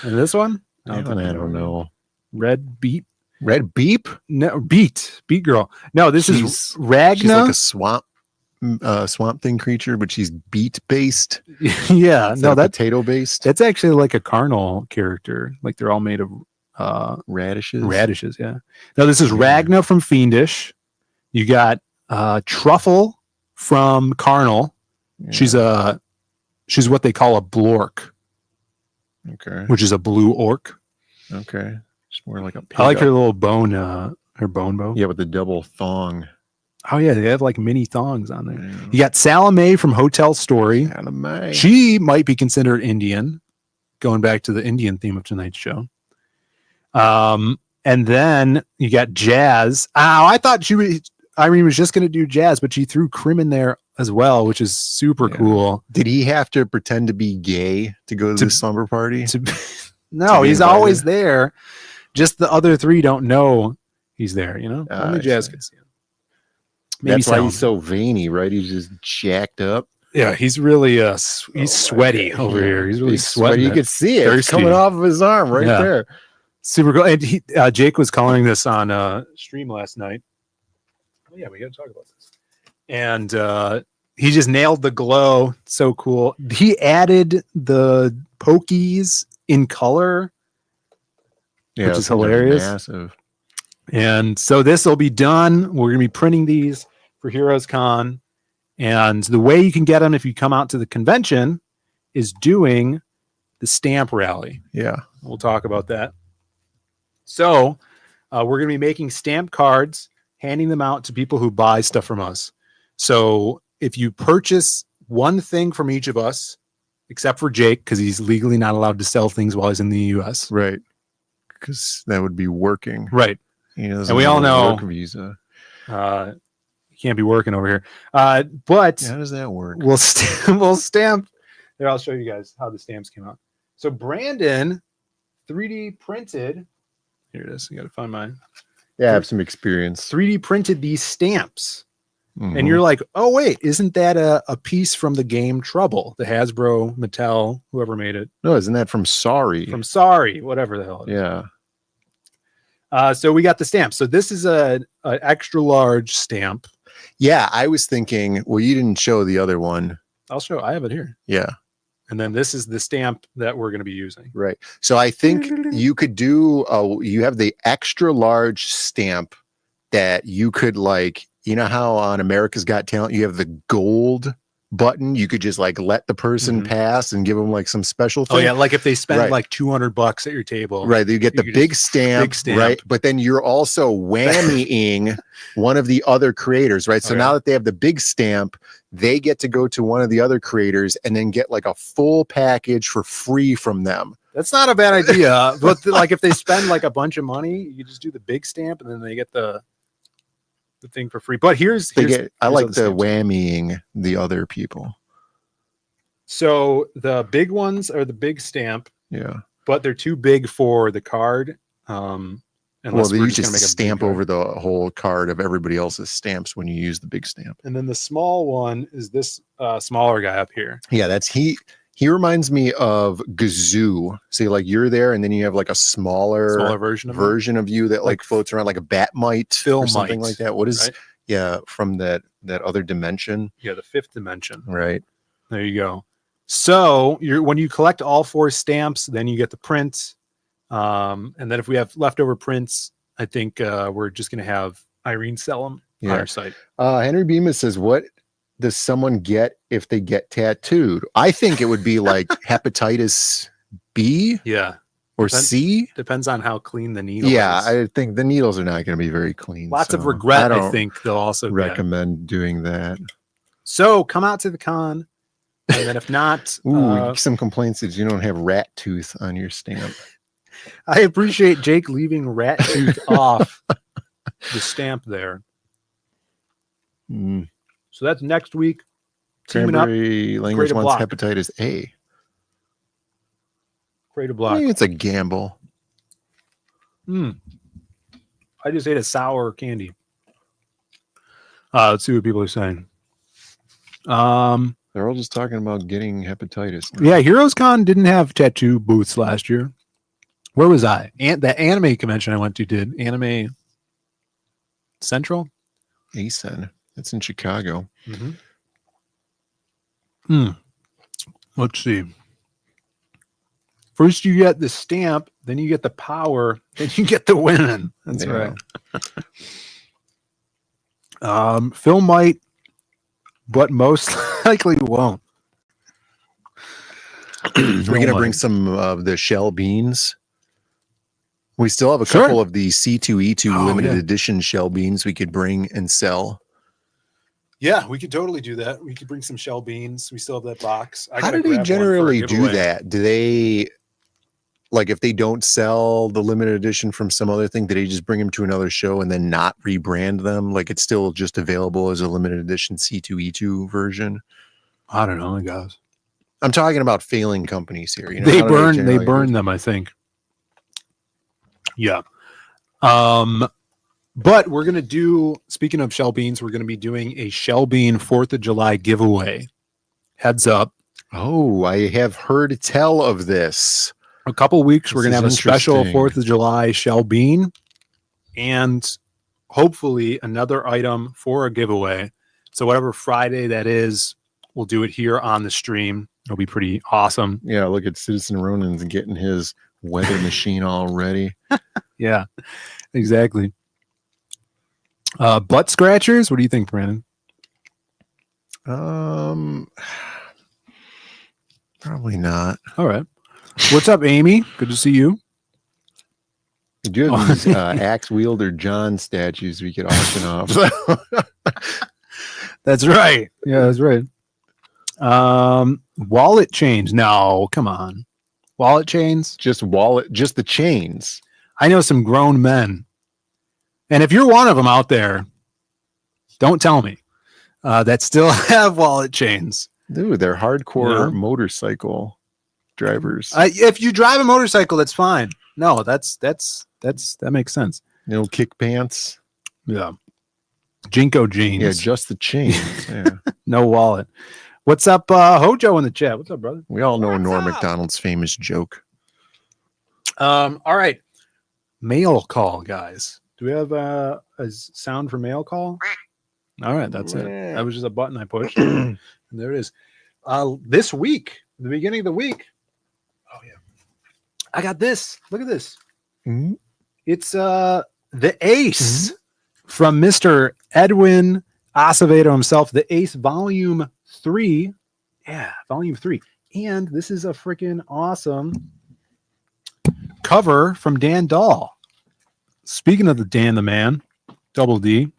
And this one? I don't know. Red Beep. Red Beep? No, Beat Girl. No, this is Ragna. She's like a swamp thing creature, but she's beet based. Yeah, no, that's potato based. That's actually like a carnal character. Like they're all made of radishes. Radishes, yeah. No, this is Ragna from Fiendish. You got Truffle from Carnal. Yeah. She's what they call a blork. Okay. Which is a blue orc. Okay. It's more like a pig I like up. her little bone, her bone bow. Yeah, with the double thong. Oh yeah, they have like mini thongs on there. Yeah. You got Salome from Hotel Story. Salome. She might be considered Indian, going back to the Indian theme of tonight's show. And then you got Jazz. I thought Irene was just going to do Jazz, but she threw Crim in there as well, which is super cool. Did he have to pretend to be gay to go to the slumber party? No, he's always there. Just the other three don't know he's there, you know? Only Jazz can see him. Maybe that's why he's so veiny, right? He's just jacked up. Yeah, he's really he's sweaty over here. He's really sweaty. You could see it. It's coming off of his arm right there. Super cool. And Jake was coloring this on stream last night. Oh yeah, we got to talk about this. And he just nailed the glow. So cool. He added the pokies in color, which is hilarious. Massive. And so this will be done. We're going to be printing these for Heroes Con. And the way you can get them if you come out to the convention is doing the stamp rally. Yeah. We'll talk about that. So we're going to be making stamp cards, handing them out to people who buy stuff from us. So if you purchase one thing from each of us, except for Jake, because he's legally not allowed to sell things while he's in the U.S. Right. Because that would be working. Right. And we all know work visa. You can't be working over here. But how does that work? We'll stamp. There, I'll show you guys how the stamps came out. So Brandon 3D printed. Here it is. You got to find mine. Yeah, I have some experience. 3D printed these stamps. Mm-hmm. And you're like, oh, wait, isn't that a piece from the game Trouble? The Hasbro, Mattel, whoever made it. No, isn't that from Sorry? From Sorry, whatever the hell it is. Yeah. So we got the stamp. So this is a extra large stamp. Yeah, I was thinking, well, you didn't show the other one. I'll show. I have it here. Yeah. And then this is the stamp that we're going to be using. Right. So I think you could do, you have the extra large stamp that you could like, you know how on America's Got Talent, you have the gold button. You could just like let the person pass and give them like some special thing. Oh yeah. Like if they spend like $200 at your table. Right. You get the big stamp, right? But then you're also whammying one of the other creators, right? So now that they have the big stamp, they get to go to one of the other creators and then get like a full package for free from them. That's not a bad idea. But like if they spend like a bunch of money, you just do the big stamp and then they get the thing for free. But here's I like the whammying the other people. So the big ones are the big stamp. Yeah. But they're too big for the card. Well, you just stamp over the whole card of everybody else's stamps when you use the big stamp. And then the small one is this smaller guy up here. Yeah, that's he reminds me of Gazoo. See, like you're there, and then you have like a smaller version of you that like floats around like a bat mite or something like that. What is from that other dimension? Yeah, the fifth dimension. Right. There you go. So when you collect all 4 stamps, then you get the print. And then if we have leftover prints, I think we're just going to have Irene sell them on our site. Henry Bemis says, what does someone get if they get tattooed? I think it would be like hepatitis B. Yeah. Or C. Depends on how clean the needle is. I think the needles are not going to be very clean. Lots of regret, I think they'll also recommend doing that. So come out to the con, And then if not, some complaints that you don't have rat tooth on your stamp. I appreciate Jake leaving rat tooth off the stamp there. So that's next week. Cranberry Language wants hepatitis A. Create a block. I think it's a gamble. I just ate a sour candy. Let's see what people are saying. They're all just talking about getting hepatitis. Yeah, Heroes Con didn't have tattoo booths last year. Where was I? The anime convention I went to did. Anime Central? ASEN. That's in Chicago. Let's see. First you get the stamp, then you get the power, then you get the winning. That's right. Phil might, but most likely won't. We're going to bring some of the shell beans. We still have a couple of the C2E2 limited edition shell beans we could bring and sell. Yeah, we could totally do that. We could bring some shell beans. We still have that box. How do they generally do that? Do they, like, if they don't sell the limited edition from some other thing, do they just bring them to another show and then not rebrand them? Like, it's still just available as a limited edition C2E2 version? I don't know, I guess. I'm talking about failing companies here. You know, they burn them, I think. Yeah. But we're going to do, speaking of shell beans, we're going to be doing a shell bean 4th of July giveaway. Heads up. Oh, I have heard tell of this. A couple weeks, we're going to have a special 4th of July shell bean and hopefully another item for a giveaway. So whatever Friday that is, we'll do it here on the stream. It'll be pretty awesome. Yeah, look at Citizen Ronan's getting his weather machine all ready. Yeah, exactly. Butt scratchers? What do you think, Brandon? Probably not. All right. What's up, Amy? Good to see you. We do have these axe wielder John statues we could auction off. That's right. Yeah, that's right. Wallet chains. No, come on. Wallet chains? Just the chains. I know some grown men. And if you're one of them out there, don't tell me that still have wallet chains. Dude, they're hardcore motorcycle drivers. If you drive a motorcycle, that's fine. No, that makes sense. No kick pants. Yeah. Jinko jeans. Yeah, just the chains. Yeah. No wallet. What's up, Hojo in the chat? What's up, brother? We all know Norm Macdonald's famous joke. All right. Mail call, guys. Do we have a sound for mail call? All right, that's it. That was just a button I pushed. And there it is. This week, the beginning of the week. Oh, yeah. I got this. Look at this. Mm-hmm. It's the Ace from Mr. Edwin Acevedo himself. The Ace Volume 3. Yeah, Volume 3. And this is a freaking awesome cover from Dan Dahl. Speaking of the Dan the Man, Double D.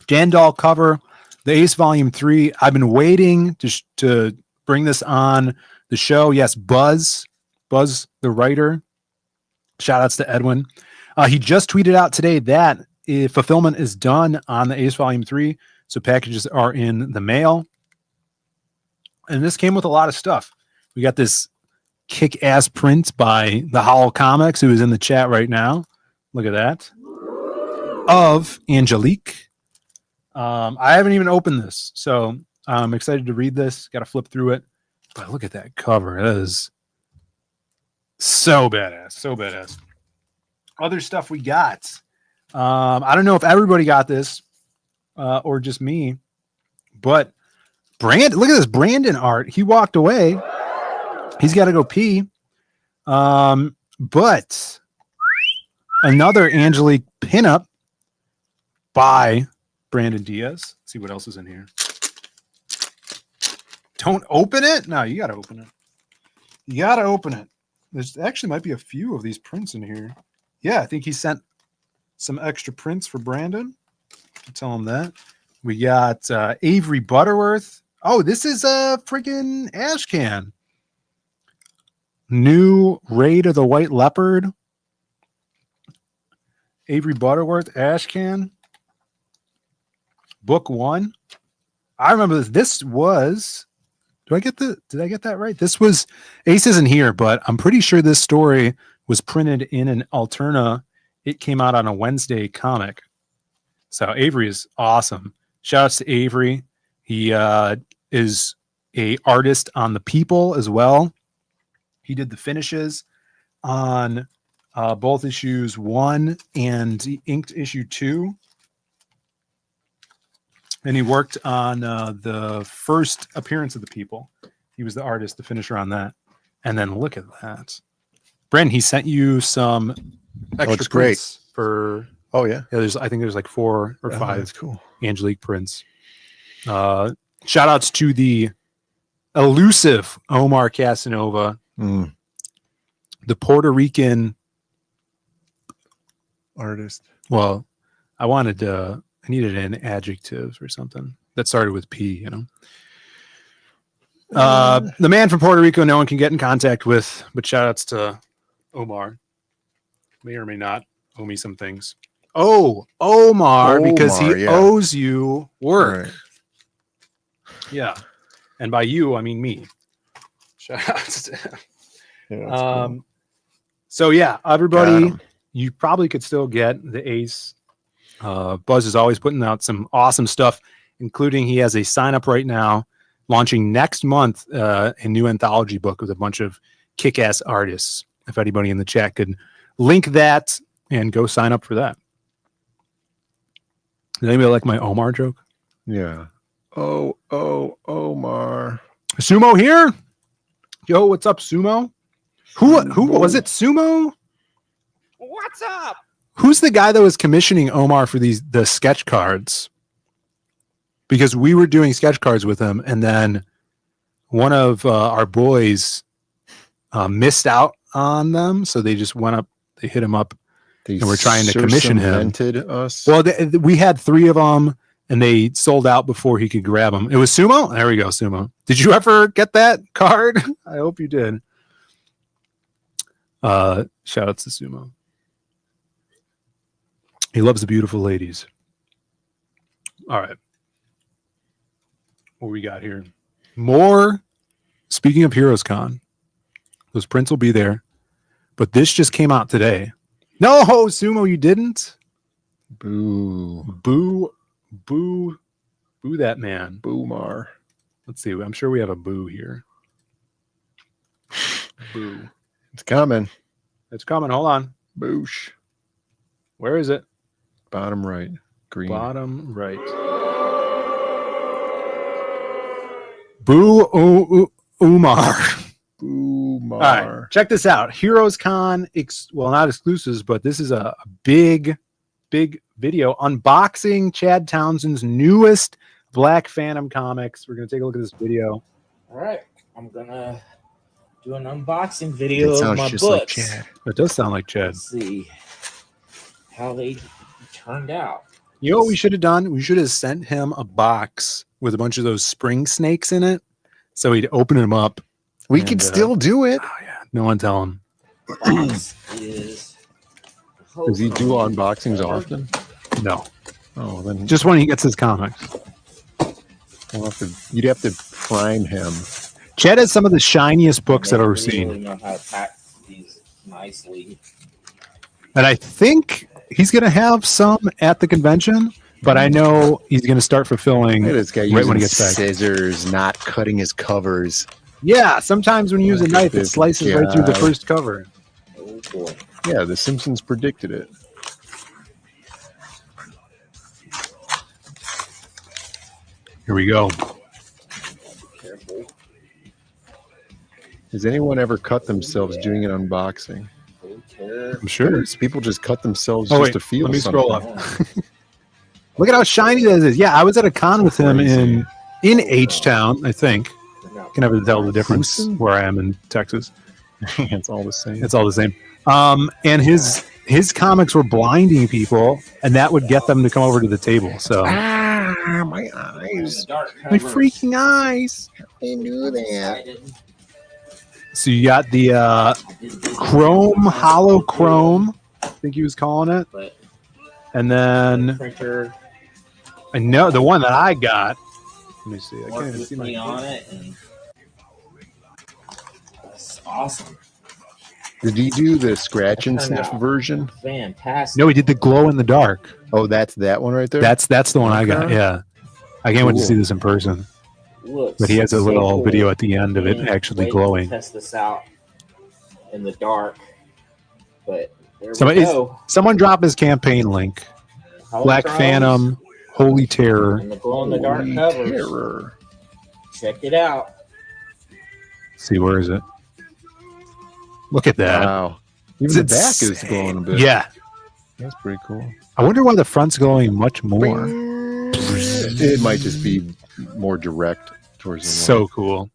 Dan Dahl cover, the Ace Volume 3. I've been waiting to bring this on the show. Yes, Buzz, the writer. Shout outs to Edwin. He just tweeted out today that fulfillment is done on the Ace Volume 3. So packages are in the mail. And this came with a lot of stuff. We got this kick-ass print by the Howl Comics, who is in the chat right now. Look at that. Of Angelique. I haven't even opened this, so I'm excited to read this. Got to flip through it. But look at that cover. That is so badass. So badass. Other stuff we got. I don't know if everybody got this or just me, but Brandon, look at this Brandon art. He walked away. He's got to go pee. But another Angelique pinup by Brandon Diaz. Let's see what else is in here. Don't open it. No, you got to open it. You got to open it. There's actually might be a few of these prints in here. Yeah, I think he sent some extra prints for Brandon. Tell him that. We got Avery Butterworth. Oh, this is a freaking ash can. New Raid of the White Leopard. Avery Butterworth ash can. Book 1. I remember this. This was. Did I get that right? This was. Ace isn't here, but I'm pretty sure this story was printed in an Alterna. It came out on a Wednesday comic. So Avery is awesome. Shout outs to Avery. He is a artist on The People as well. He did the finishes on both issues 1 and he inked issue 2. And he worked on the first appearance of The People. He was the artist, the finisher on that. And then look at that. Bren, he sent you some extra prints for. Oh yeah. I think there's like 4 or 5. That's cool. Angelique prints. Shout outs to the elusive Omar Casanova, the Puerto Rican artist. Well, I needed an adjective or something that started with P, you know. The man from Puerto Rico, no one can get in contact with, but shout outs to Omar. May or may not owe me some things. Oh, Omar, because he owes you work. Right. Yeah. And by you, I mean me. Shout outs to him. Yeah, cool. So yeah, everybody, you probably could still get the Ace. Buzz is always putting out some awesome stuff, including he has a sign up right now, launching next month a new anthology book with a bunch of kick-ass artists. If anybody in the chat could link that and go sign up for that. Does anybody like my Omar joke? Yeah. Oh, Omar. Sumo here? Yo, what's up, Sumo? Who was it? Sumo? What's up? Who's the guy that was commissioning Omar for the sketch cards? Because we were doing sketch cards with him, and then one of our boys missed out on them, so they just went up. They hit him up, and we're trying to commission him. Us. Well, we had 3 of them, and they sold out before he could grab them. It was Sumo. There we go, Sumo. Did you ever get that card? I hope you did. Shout outs to Sumo. He loves the beautiful ladies. All right. What we got here? More. Speaking of Heroes Con, those prints will be there. But this just came out today. No, Sumo, you didn't. Boo. Boo that man. Boomar. Let's see. I'm sure we have a boo here. Boo. It's coming. It's coming. Hold on. Boosh. Where is it? Bottom right. Green. Bottom right. Boo Umar. Boomar. All right, check this out. Heroes Con, not exclusives, but this is a big video unboxing Chad Townsend's newest Black Phantom comics. We're going to take a look at this video. All right. I'm going to do an unboxing video of my books. Like Chad. It does sound like Chad. Let's see how they turned out. You know what we should have done? We should have sent him a box with a bunch of those spring snakes in it, so he'd open them up. We could still do it. Oh yeah, no one tell him. Does he do unboxings often? No. Oh, then just when he gets his comics. You'd have to prime him. Chad has some of the shiniest books that I've ever seen. Really know how to pack these nicely. And I think he's going to have some at the convention, but I know he's going to start fulfilling this guy right when he gets back. Scissors, not cutting his covers. Yeah, sometimes when you use a knife, it slices right through the first cover. Oh boy. Yeah, The Simpsons predicted it. Here we go. Careful. Has anyone ever cut themselves doing an unboxing? I'm sure. People just cut themselves just to feel let me something. scroll up. Look at how shiny that is. Yeah, I was at a con with him in H-Town, I think. I can never tell the difference where I am in Texas. It's all the same. It's all the same. And his comics were blinding people, and that would get them to come over to the table. So My eyes. My freaking eyes. I knew that. So you got the Chrome, Hollow Chrome, I think he was calling it. And then Printer. I know the one that I got. Let me see. I can't Worked even with see me my on it, and that's awesome. Did he do the scratch and Turned sniff out version? Fantastic. No, he did the glow in the dark. Oh, that's that one right there? That's the one I got. Okay. Yeah. I can't wait to see this in person. Looks But he has a so little cool. video at the end of it actually Waiting to glowing. test this out in the dark. But there we go. Someone drop his campaign link. Black Holocrons Phantom, Holy Terror. and the glow in the dark covers. Check it out. See, where is it? Look at that. Wow. Even the back is glowing a bit. Yeah. That's pretty cool. I wonder why the front's glowing much more. It might just be more direct towards the So cool.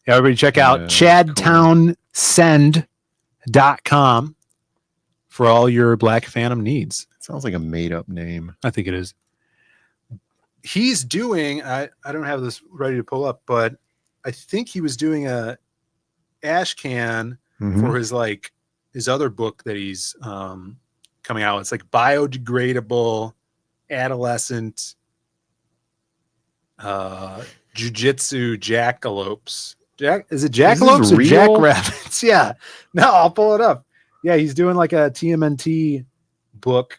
Yeah, everybody check out Yeah, ChadTownSend.com for all your Black Phantom needs. It sounds like a made-up name. I think it is. He's doing, I don't have this ready to pull up, but I think he was doing a ash can for his other book that he's coming out. It's like biodegradable adolescent jujitsu jackalopes. Is it jackalopes or jackrabbits? Yeah. No, I'll pull it up. Yeah, he's doing like a TMNT book.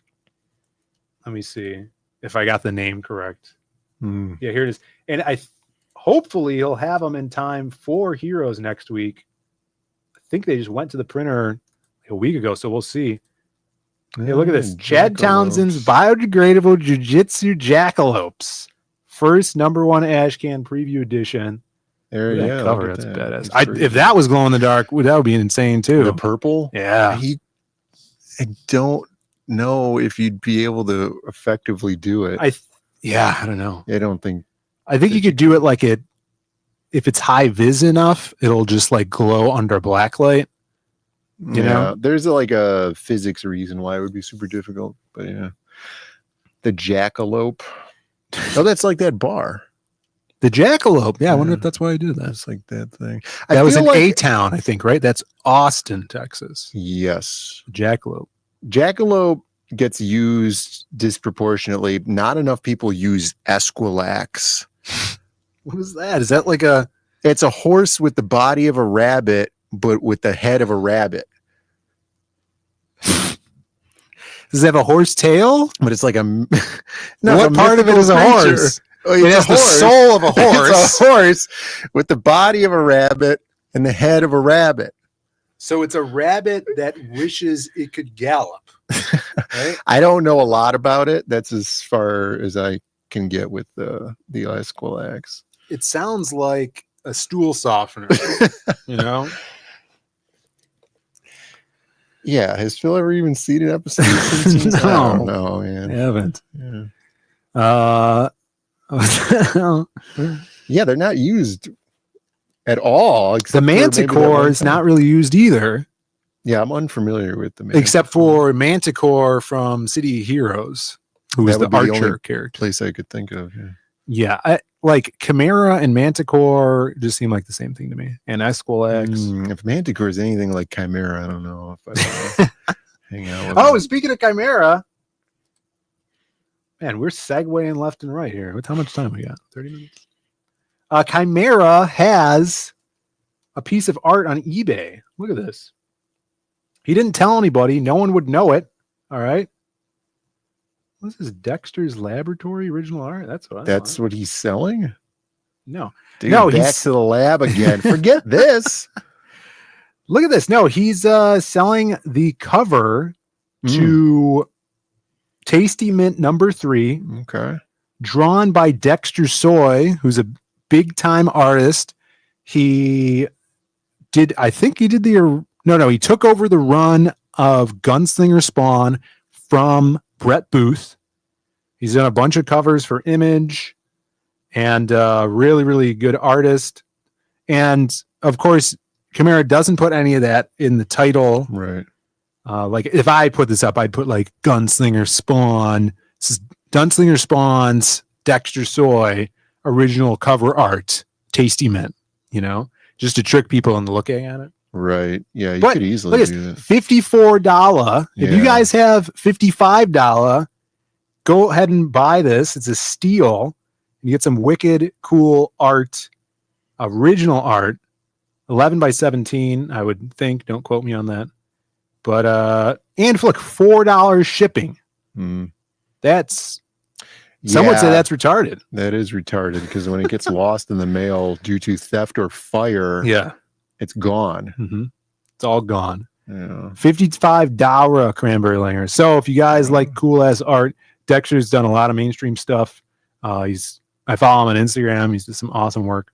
Let me see if I got the name correct. Yeah, here it is. And hopefully he'll have them in time for Heroes next week. I think they just went to the printer a week ago, so we'll see. Hey, look at this. Chad Townsend's biodegradable jujitsu jackalopes. First #1 Ashcan preview edition. There, yeah. Cover, that's badass. If that was glow in the dark, that would be insane too. The purple? Yeah. I don't know if you'd be able to effectively do it. I don't know. I don't think. I think you could do it like if it's high vis enough, it'll just like glow under black light. You know, there's like a physics reason why it would be super difficult, but yeah. The jackalope. Oh, that's like that bar. The jackalope. Yeah, I wonder if that's why I do that. It's like that thing. That was in A-Town, I think, right? That's Austin, Texas. Yes. Jackalope. Jackalope gets used disproportionately. Not enough people use Esquilax. What is that? Is that like a... It's a horse with the body of a rabbit, but with the head of a rabbit. Does it have a horse tail? But it's like a... No, what part of it is a horse? It has the soul of a horse. It's a horse with the body of a rabbit and the head of a rabbit. So it's a rabbit that wishes it could gallop. Right? I don't know a lot about it. That's as far as I can get with the Esquilax. It sounds like a stool softener, you know? Yeah. Has Phil ever even seen an episode? No. I don't know, man. I haven't. Yeah, they're not used at all. The Manticore is not really used either. Yeah, I'm unfamiliar with the Manticore. Except for Manticore from City of Heroes, who is the Archer character. Place I could think of. Yeah, like Chimera and Manticore just seem like the same thing to me. And Esquilax. If Manticore is anything like Chimera, I don't know if I hang out with them. Speaking of Chimera, man, we're segueing left and right here. How much time we got? 30 minutes. Chimera has a piece of art on eBay. Look at this. He didn't tell anybody. No one would know it. All right. What is this? Dexter's Laboratory original art? That's what That's what he's selling? No. Dude, back to the lab again. Forget this. Look at this. No, he's selling the cover to Tasty Mint #3. Okay. Drawn by Dexter Soy, who's a big time artist. He took over the run of Gunslinger Spawn from Brett Booth. He's done a bunch of covers for Image and really, really good artist. And of course, Chimera doesn't put any of that in the title. Right. Like if I put this up, I'd put like Gunslinger Spawn. This is Gunslinger Spawn's Dexter Soy original cover art Tasty Mint, just to trick people into looking at it. Right. Yeah, you But could easily look at do that. $54. If you Yeah. guys have $55, go ahead and buy this. It's a steal. You get some wicked cool art, original art, 11 by 17, I would think. Don't quote me on that. But and look, $4 shipping. That's some would say that's retarded. That is retarded because when it gets lost in the mail due to theft or fire, it's gone. It's all gone. Yeah. $55 cranberry langer. So if you guys like cool ass art, Dexter's done a lot of mainstream stuff. I follow him on Instagram. He's done some awesome work.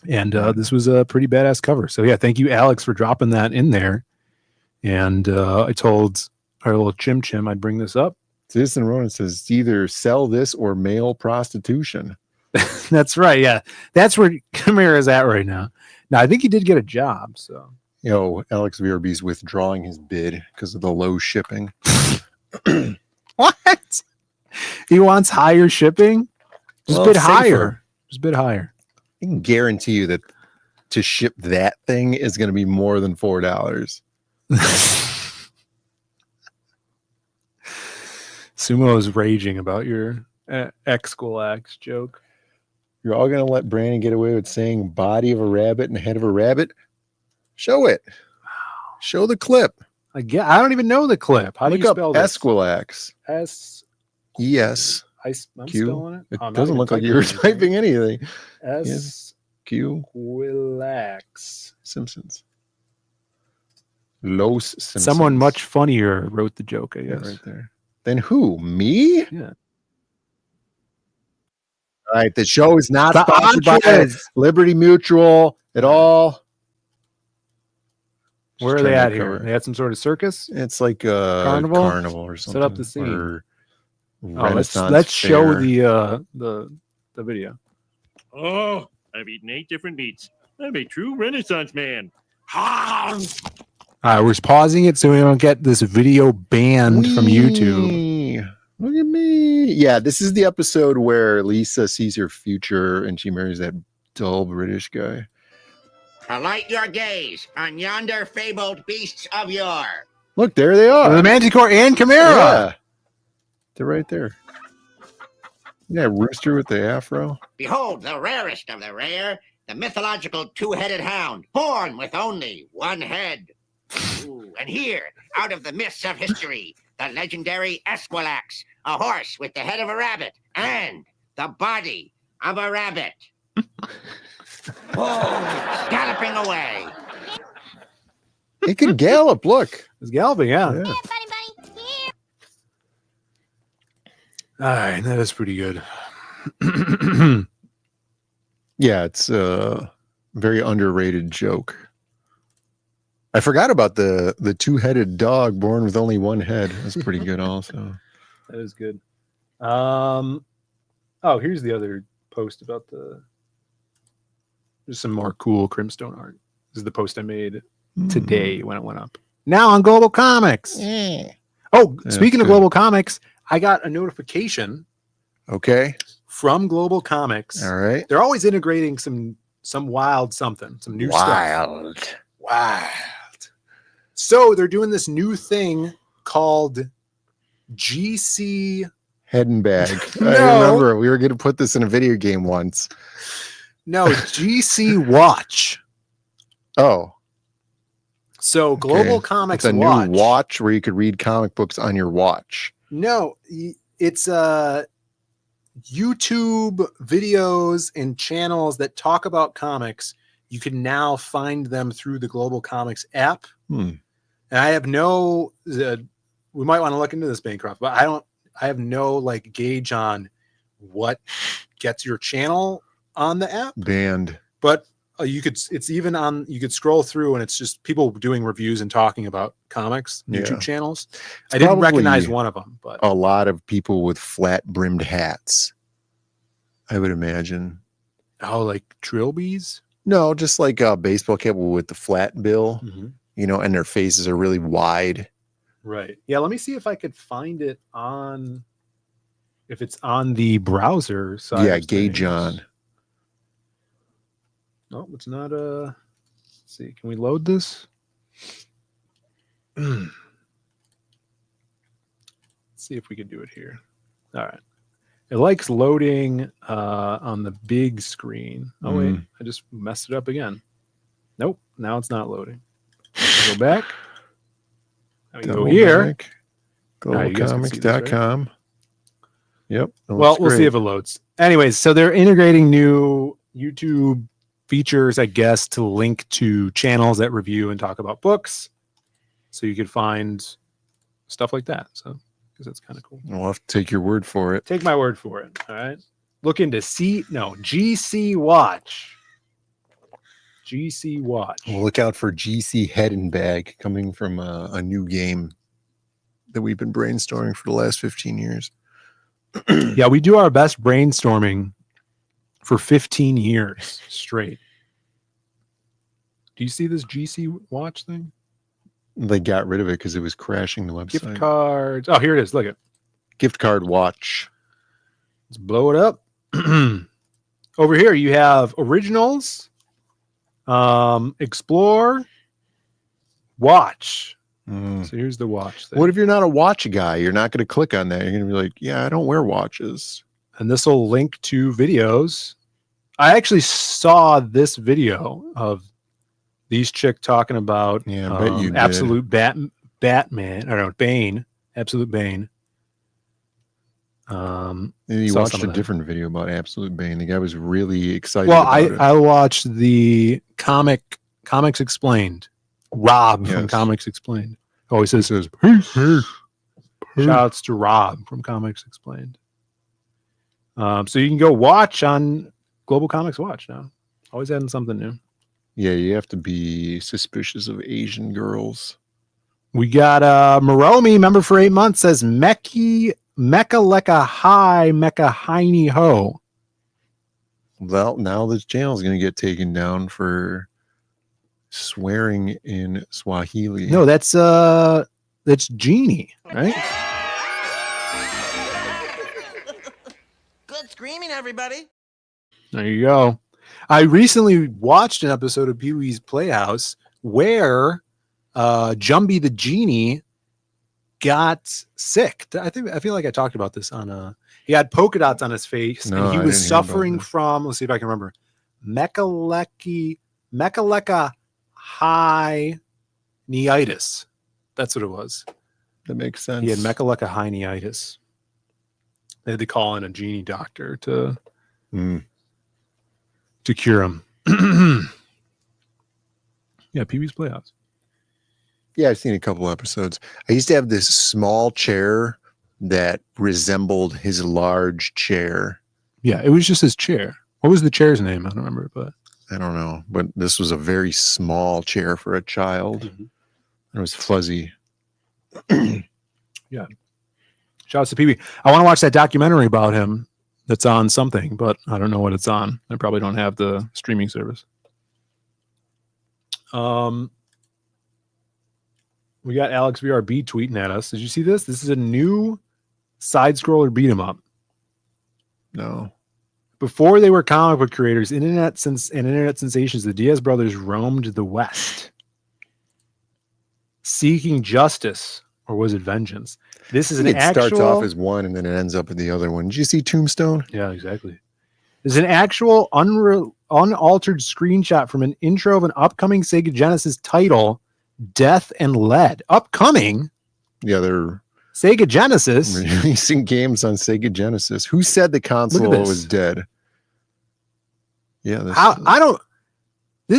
And this was a pretty badass cover. So yeah, thank you, Alex, for dropping that in there. And I told our little Chim Chim I'd bring this up. Citizen Ronan says either sell this or male prostitution. That's right. Yeah, that's where Kamara is at right now. Now I think he did get a job. So Alex VRB's withdrawing his bid because of the low shipping. What? He wants higher shipping? Just bid higher. Just bid higher. I can guarantee you that to ship that thing is going to be more than $4. Sumo is raging about your X-School-Ax joke. You're all going to let Brandon get away with saying body of a rabbit and head of a rabbit? Show it. Show the clip. I don't even know the clip. How do you spell this? Esquilax. S-E-S. I'm Q. spelling it. It doesn't look like you were typing anything. Q. Esquilax. Simpsons. Los Simpsons. Someone much funnier wrote the joke, I guess. Right there. Then who? Me? Yeah. All right. The show is not The sponsored by entrees. Liberty Mutual at all. Where are they at here? They had some sort of circus? It's like a carnival or something. Set up the scene. Or Let's show the video. Oh, I've eaten 8 different meats. I'm a true Renaissance man. All right, we're pausing it so we don't get this video banned from YouTube. Look at me. Yeah, this is the episode where Lisa sees her future and she marries that dull British guy. Alight your gaze on yonder fabled beasts of yore. Look, there they are. The Manticore and Chimera. Yeah. They're right there. Yeah, Rooster with the afro. Behold the rarest of the rare, the mythological two-headed hound, born with only one head. Ooh, and here, out of the mists of history, the legendary Esquilax, a horse with the head of a rabbit and the body of a rabbit. Oh, galloping away. It can gallop. Look, it's galloping. Yeah. All right, that is pretty good. Yeah, it's a very underrated joke. I forgot about the two-headed dog born with only one head. That's pretty good also. That is good. Here's the other post about there's some more cool Crimstone art. This is the post I made today when it went up. Now on Global Comics. Speaking of Global Comics, I got a notification. Okay. From Global Comics. All right. They're always integrating some wild something, some new stuff. Wild. So they're doing this new thing called GC Head and bag. No. I remember we were going to put this in a video game once. No, GC Watch. Oh. So Global Comics it's a Watch. new watch where you could read comic books on your watch. No, it's YouTube videos and channels that talk about comics. You can now find them through the Global Comics app. And I have no, we might want to look into this, Bancroft, but I have no gauge on what gets your channel on the app. Banned. But you could scroll through and it's just people doing reviews and talking about comics, YouTube channels. I didn't recognize one of them, but a lot of people with flat brimmed hats, I would imagine. Oh, like trilbies? No, just like a baseball cap with the flat bill, and their faces are really wide. Right. Yeah. Let me see if I could find it on. if it's on the browser side. Yeah, Gay John. No, it's not. Let's see, can we load this? Let's see if we can do it here. All right. It likes loading on the big screen. Oh, wait. I just messed it up again. Nope. Now it's not loading. Go back. Now you go here. Globalcomics.com. Yep. Well, we'll see if it loads. Anyways, so they're integrating new YouTube features, I guess, to link to channels that review and talk about books. So you could find stuff like that. So that's kind of cool. We'll have to take your word for it. Take my word for it. All right. Look into GC Watch. GC Watch. We'll look out for GC Head and Bag coming from a new game that we've been brainstorming for the last 15 years. Yeah, we do our best brainstorming for 15 years straight. Do you see this GC Watch thing? They got rid of it because it was crashing the website. Gift cards. Oh, here it is. Look at gift card watch. Let's blow it up. Over here, you have originals, explore, watch. So here's the watch thing. What if you're not a watch guy? You're not going to click on that. You're going to be like, yeah, I don't wear watches. And this will link to videos. I actually saw this video of these chick talking about I bet you absolute Batman. I don't know, Bane. Absolute Bane. You watched a different video about Absolute Bane. The guy was really excited. Well, about it. I watched the Comics Explained. Rob from Comics Explained. Oh, he says peace. Shouts to Rob from Comics Explained. So you can go watch on Global Comics Watch now. Always adding something new. Yeah, you have to be suspicious of Asian girls. We got Moromi, member for 8 months, says Mecca Lecca Hi Mecca Heiny Ho. Well, now this channel is going to get taken down for swearing in Swahili. No, that's Genie, right? Good screaming, everybody. There you go. I recently watched an episode of Pee-wee's Playhouse where Jumby the Genie got sick. I feel like I talked about this on he had polka dots on his face and he was suffering from, let's see if I can remember, Mecca High-niitis. That's what it was. That makes sense. He had Mecca High-niitis. They had to call in a genie doctor to cure him. Yeah, Pee-wee's Playhouse. Yeah, I've seen a couple episodes. I used to have this small chair that resembled his large chair. Yeah, it was just his chair. What was the chair's name? I don't remember, but I don't know. But this was a very small chair for a child. It was fuzzy. Yeah. Shouts to Pee-wee. I want to watch that documentary about him that's on something, but I don't know what it's on. I probably don't have the streaming service. We got Alex VRB tweeting at us. Did you see this? This is a new side-scroller beat-em-up. No. Before they were comic book creators, internet sensations, the Diaz brothers roamed the West, seeking justice, or was it vengeance? This is it starts off as one and then it ends up at the other one. Did you see Tombstone? Yeah, exactly. There's an actual unaltered screenshot from an intro of an upcoming Sega Genesis title, Death and Lead. Upcoming? Yeah, they're Sega Genesis releasing games on Sega Genesis. Who said the console was dead? Yeah, this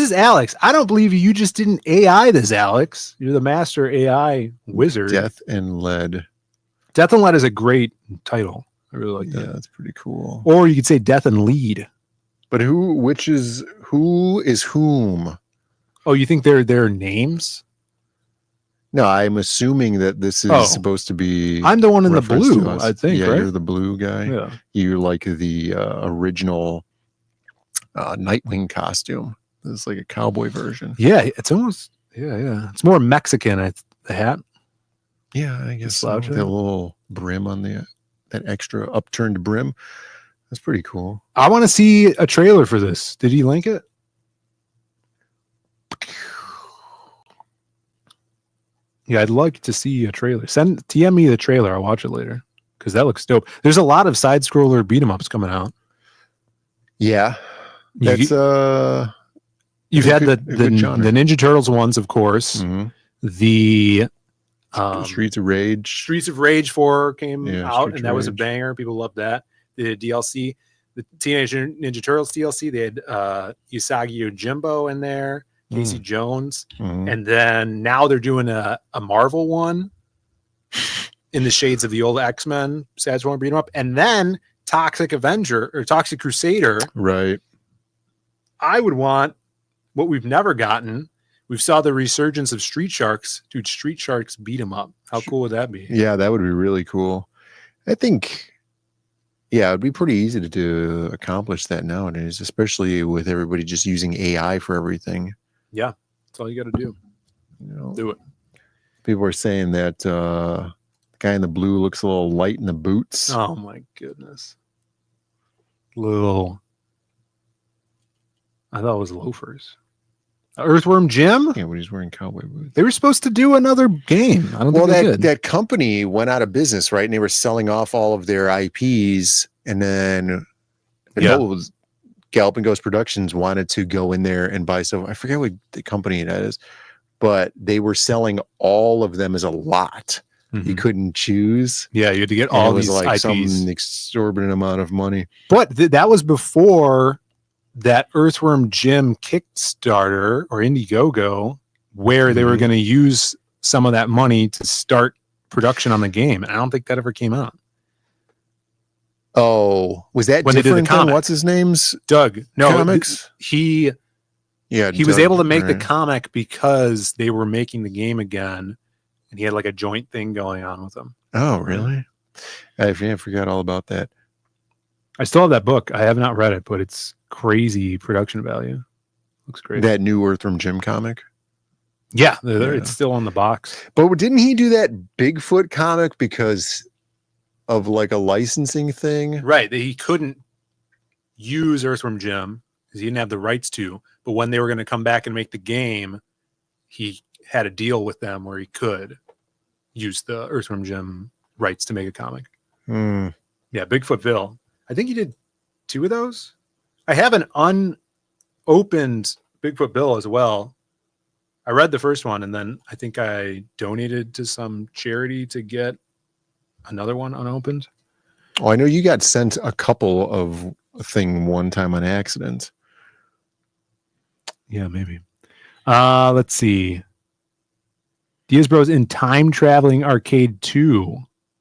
is Alex. I don't believe you just didn't AI this, Alex. You're the master AI wizard. Death and Lead. Death and Lead is a great title. I really like that. Yeah, that's pretty cool. Or you could say Death and Lead. But who is whom? Oh, you think they're their names? No, I'm assuming that this is supposed to be. I'm the one in the blue, I think. Yeah, right? You're the blue guy. Yeah. You're like the original Nightwing costume. It's like a cowboy version. Yeah, it's almost yeah. It's more Mexican. The hat. Yeah, I guess so. That little brim on the that extra upturned brim. That's pretty cool. I want to see a trailer for this. Did he link it? Yeah, I'd like to see a trailer. TM me the trailer. I'll watch it later because that looks dope. There's a lot of side scroller beat 'em ups coming out. Yeah, that's you've had the Ninja Turtles ones, of course. The Streets of Rage. Streets of Rage 4 came out, Streets and that of was a Rage. banger. People loved that. The DLC, the Teenage Ninja Turtles DLC, they had Usagi Yojimbo in there, Casey Jones, and then now they're doing a Marvel one in the shades of the old X-Men, Sad One beat 'em up, and then Toxic Avenger or Toxic Crusader. Right. I would want what we've never gotten. We saw the resurgence of Street Sharks. Dude, Street Sharks beat 'em up. How cool would that be? Yeah, that would be really cool. I think, it'd be pretty easy to accomplish that nowadays, especially with everybody just using AI for everything. Yeah, that's all you got to do. Do it. People are saying that the guy in the blue looks a little light in the boots. Oh my goodness. I thought it was loafers. Earthworm Jim? Yeah, when he's wearing cowboy boots. They were supposed to do another game. I don't think they did. That company went out of business, right? And they were selling off all of their IPs, and then Gallop and Ghost Productions wanted to go in there and buy some. I forget what the company that is, but they were selling all of them as a lot. You couldn't choose. Yeah, you had to get all these like IPs. some exorbitant amount of money. But that was before that Earthworm Jim Kickstarter or Indiegogo, where they were going to use some of that money to start production on the game. And I don't think that ever came out. Oh, was that when they did the different comic? than what's his name's Doug? No, comics. He was able to make the comic because they were making the game again, and he had like a joint thing going on with them. Oh, really? I forgot all about that. I still have that book. I have not read it, but it's crazy production value. Looks great. That new Earthworm Jim comic. Yeah, it's still on the box. But didn't he do that Bigfoot comic because of like a licensing thing? Right. That he couldn't use Earthworm Jim because he didn't have the rights to. But when they were going to come back and make the game, he had a deal with them where he could use the Earthworm Jim rights to make a comic. Yeah, Bigfootville. I think he did 2 of those. I have an unopened Bigfoot Bill as well. I read the first one, and then I think I donated to some charity to get another one unopened. Oh, I know you got sent a couple of thing one time on accident. Yeah, maybe. Let's see. Diaz Bros in Time Traveling Arcade 2.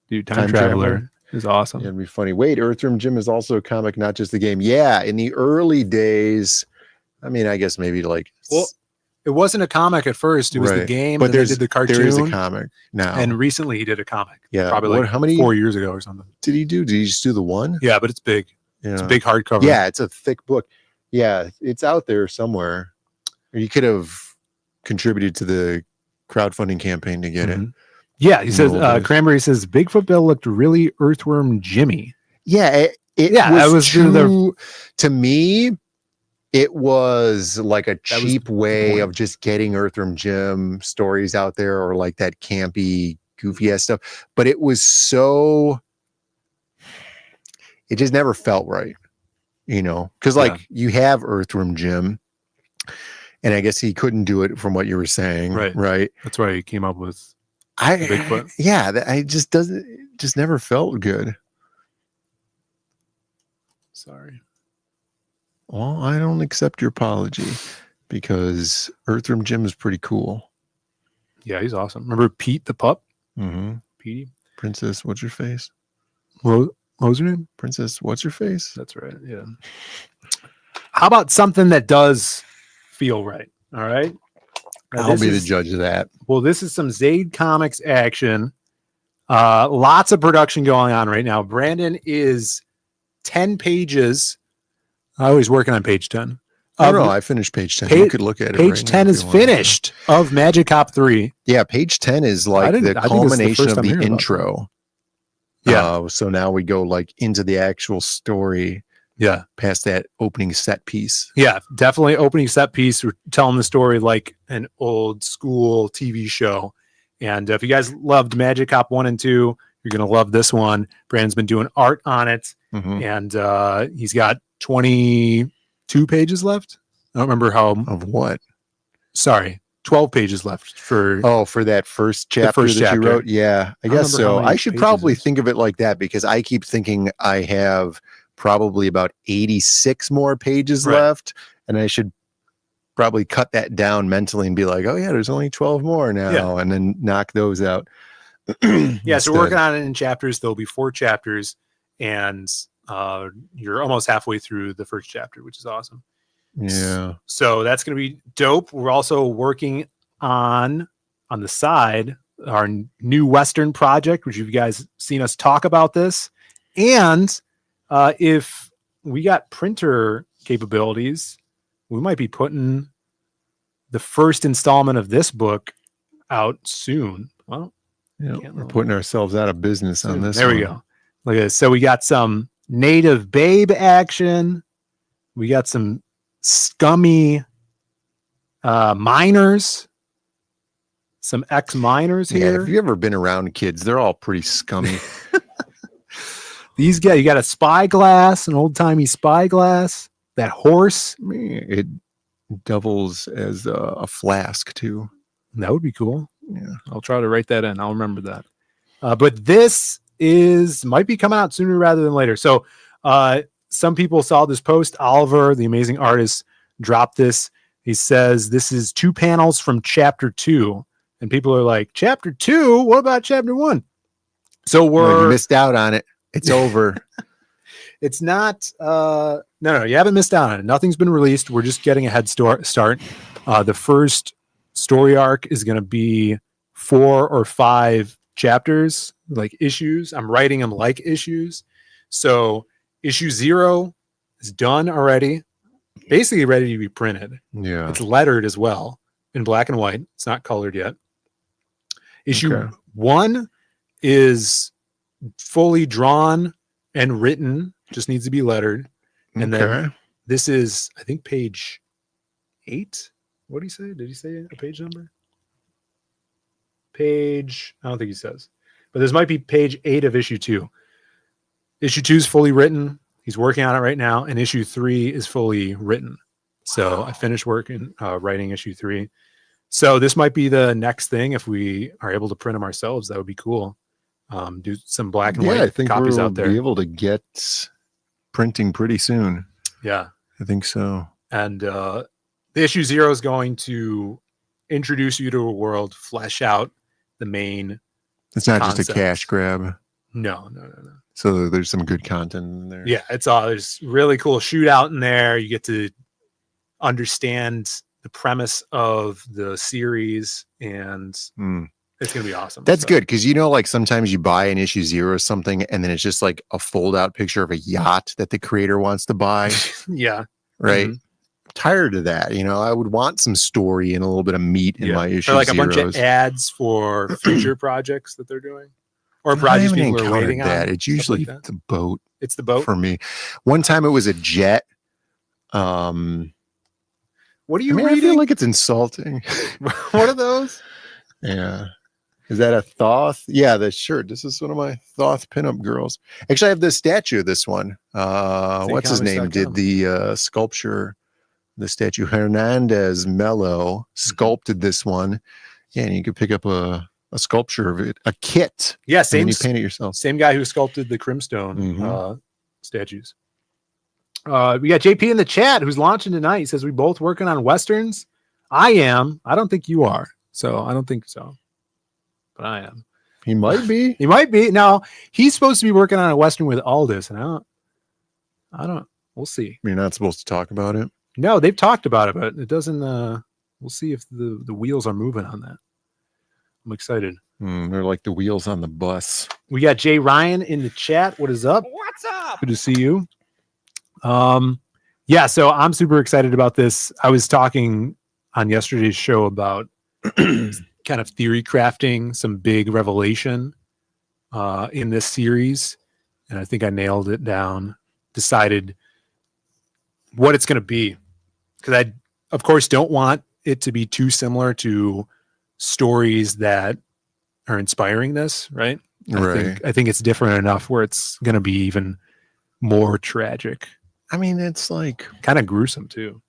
Dude, Time Traveler is awesome. Yeah, it'd be funny. Wait, Earthworm Jim is also a comic, not just the game. Yeah, in the early days, I mean, I guess maybe like... Well, it wasn't a comic at first. It was the game, but they did the cartoon. There is a comic now. And recently he did a comic. Yeah. Probably like how many 4 years ago or something. Did he do? Did he just do the one? Yeah, but it's big. Yeah. It's a big hardcover. Yeah, it's a thick book. Yeah, it's out there somewhere. Or you could have contributed to the crowdfunding campaign to get it. Yeah, he says, Cranberry says, Bigfoot Bill looked really Earthworm Jimmy. Yeah, it was too, to me, it was like a cheap way of just getting Earthworm Jim stories out there, or like that campy, goofy ass stuff. But it was so, it just never felt right, because like you have Earthworm Jim, and I guess he couldn't do it from what you were saying, right? That's why he came up with Bigfoot. Yeah, I just never felt good. Sorry. Well, I don't accept your apology because Earthworm Jim is pretty cool. Yeah, he's awesome. Remember Pete the pup? Petey? Princess, what's your face? What was her name? Princess, what's your face? That's right. Yeah. How about something that does feel right? All right. Now, I'll be the judge of that. Well, this is some Zaid Comics action. Lots of production going on right now. Brandon is 10 pages. I was working on page 10. No, I finished page 10. You could look at it. Page 10 is finished of Magic Cop 3. Yeah, page 10 is like the culmination of the intro. Yeah. So now we go like into the actual story. Yeah. Past that opening set piece. Yeah, definitely opening set piece. We're telling the story like an old school TV show. And if you guys loved Magic Cop 1 and 2, you're going to love this one. Brandon's been doing art on it. And he's got 22 pages left. I don't remember how. Of what? Sorry, 12 pages left for. Oh, for that first chapter that you wrote? Yeah, I guess so. I should probably think of it like that because I keep thinking I have probably about 86 more pages left, and I should probably cut that down mentally and be like, oh yeah, there's only 12 more now, and then knock those out. Yeah, so we're working on it in chapters. There'll be 4 chapters, and you're almost halfway through the first chapter, which is awesome. Yeah. So that's going to be dope. We're also working on the side our new Western project, which you guys seen us talk about this, and if we got printer capabilities, we might be putting the first installment of this book out soon. Well, we're putting ourselves out of business on this. There we go. Look at this. So we got some native babe action. We got some scummy minors. Some ex-minors here. Yeah, if you've ever been around kids, they're all pretty scummy. These guys, you got a spyglass, an old-timey spyglass. That horse. It doubles as a flask, too. That would be cool. Yeah. I'll try to write that in. I'll remember that. But this might be coming out sooner rather than later. So some people saw this post. Oliver, the amazing artist, dropped this. He says, this is 2 panels from chapter 2. And people are like, chapter 2? What about chapter 1? So you missed out on it. It's over. It's not. No, you haven't missed out on it. Nothing's been released. We're just getting a head start. The first story arc is going to be 4 or 5 chapters, like issues. I'm writing them like issues. So issue 0 is done already, basically ready to be printed. Yeah. It's lettered as well in black and white. It's not colored yet. Issue 1 is fully drawn and written, just needs to be lettered. And then this is, I think, page 8. What did he say? Did he say a page number? Page, I don't think he says. But this might be page 8 of issue 2. Issue 2 is fully written. He's working on it right now. And issue 3 is fully written. So I finished working, writing issue 3. So this might be the next thing. If we are able to print them ourselves, that would be cool. Do some black and white copies out there. Be able to get printing pretty soon. Yeah, I think so. And the issue 0 is going to introduce you to a world, flesh out the main. It's not just a cash grab. No. So there's some good content in there. Yeah, there's really cool shootout in there. You get to understand the premise of the series, and it's going to be awesome. That's good, because like sometimes you buy an issue 0 or something, and then it's just like a fold-out picture of a yacht that the creator wants to buy. Yeah. Right? Tired of that. I would want some story and a little bit of meat in my issue. Or like a bunch of ads for future projects that they're doing, or projects people are waiting on. It's usually the boat. It's the boat for me. One time it was a jet. What are you reading? I feel like it's insulting. What are those? Yeah. Is that a Thoth? Yeah, the shirt. This is one of my Thoth pinup girls. Actually, I have the statue of this one. What's his name? Did the sculpture, the statue. Hernandez Mello sculpted this one. Yeah, and you could pick up a sculpture of it, a kit. Yeah, same. And you paint it yourself. Same guy who sculpted the Crimstone statues. We got JP in the chat who's launching tonight. He says we both working on Westerns. I am. I don't think you are. So I don't think so. But I am. He might be. He might be. No, he's supposed to be working on a Western with Aldous, and I don't. We'll see. You're not supposed to talk about it. No, they've talked about it, but it doesn't. We'll see if the wheels are moving on that. I'm excited. They're like the wheels on the bus. We got Jay Ryan in the chat. What is up? What's up? Good to see you. Yeah, so I'm super excited about this. I was talking on yesterday's show about kind of theory crafting some big revelation in this series, and I think I nailed it down. Decided what it's going to be, because I, of course, don't want it to be too similar to stories that are inspiring this, right? I think it's different enough where it's going to be even more tragic. I mean, it's like kind of gruesome too.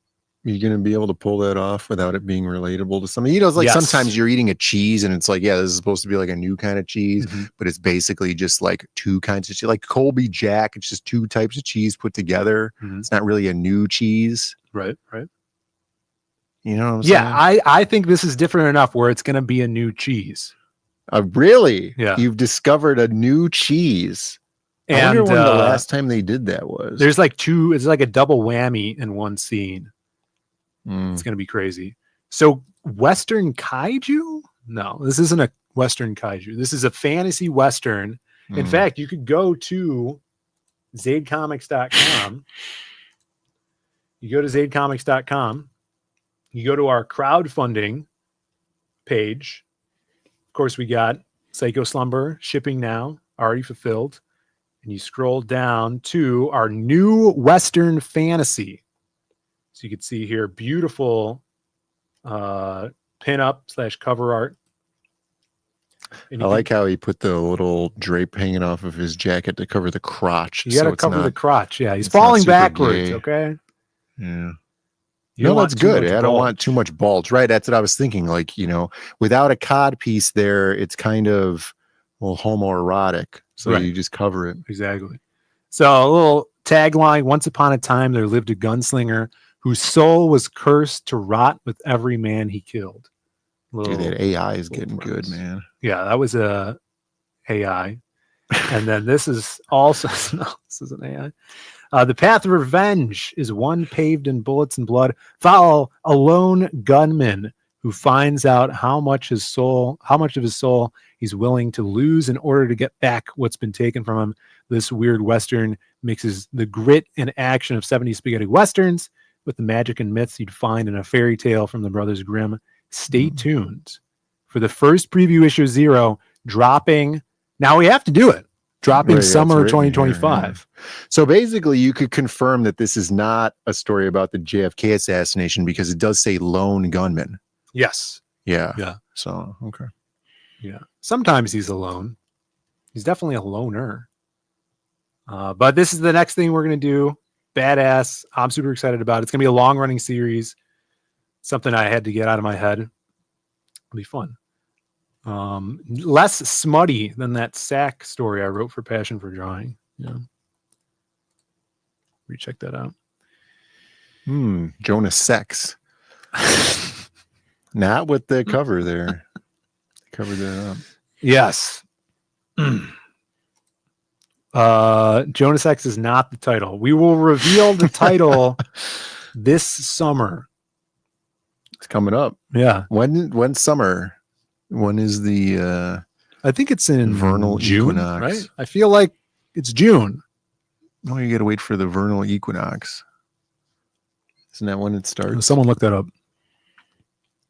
You're going to be able to pull that off without it being relatable to something. You know, it's like sometimes you're eating a cheese and it's like, yeah, this is supposed to be like a new kind of cheese, but it's basically just like two kinds of cheese, like Colby Jack. It's just two types of cheese put together. It's not really a new cheese. Right. You know what I'm saying? Yeah, I think this is different enough where it's going to be a new cheese. Really? Yeah. You've discovered a new cheese. I wonder when the last time they did that was. There's like two, it's like a double whammy in one scene. It's going to be crazy. So Western Kaiju? No, this isn't a Western Kaiju. This is a fantasy Western. In fact, you could go to zaidcomics.com. You go to zaidcomics.com. You go to our crowdfunding page. Of course, we got Psycho Slumber, shipping now, already fulfilled. And you scroll down to our new Western fantasy. So you can see here, beautiful pin-up / cover art. I like how he put the little drape hanging off of his jacket to cover the crotch. You got to cover the crotch. Yeah, he's falling backwards, gay. okay? Yeah. You don't No, that's want too good. much I don't bulge. want too much bulge. Right. That's what I was thinking. Like, you know, without a cod piece there, it's kind of homoerotic. So Right. you just cover it. Exactly. So a little tagline: once upon a time, there lived a gunslinger whose soul was cursed to rot with every man he killed. Dude, that AI is getting good, man. Yeah, that was a AI. And then this is also, no, this is an AI. The path of revenge is one paved in bullets and blood. Follow a lone gunman who finds out how much of his soul he's willing to lose in order to get back what's been taken from him. This weird Western mixes the grit and action of 70s spaghetti Westerns with the magic and myths you'd find in a fairy tale from the Brothers Grimm. Stay tuned for the first preview issue 0 dropping. Now we have to do it. Dropping Right, summer that's written 2025. here, yeah. So basically, you could confirm that this is not a story about the JFK assassination because it does say lone gunman. Yes. Yeah. Yeah. So, okay. Yeah. Sometimes he's alone. He's definitely a loner. But this is the next thing we're going to do. Badass. I'm super excited about it. It's going to be a long running series. Something I had to get out of my head. It'll be fun. Less smutty than that sack story I wrote for Passion for Drawing. Yeah. Recheck that out. Jonah Sex. Not with the cover there. Cover that up. Yes. Jonas X is not the title. We will reveal the title this summer. It's coming up. Yeah. When summer? When is the I think it's in vernal June, equinox? right? I feel like it's June. No, you gotta wait for the vernal equinox. Isn't that when it starts? Someone look that up.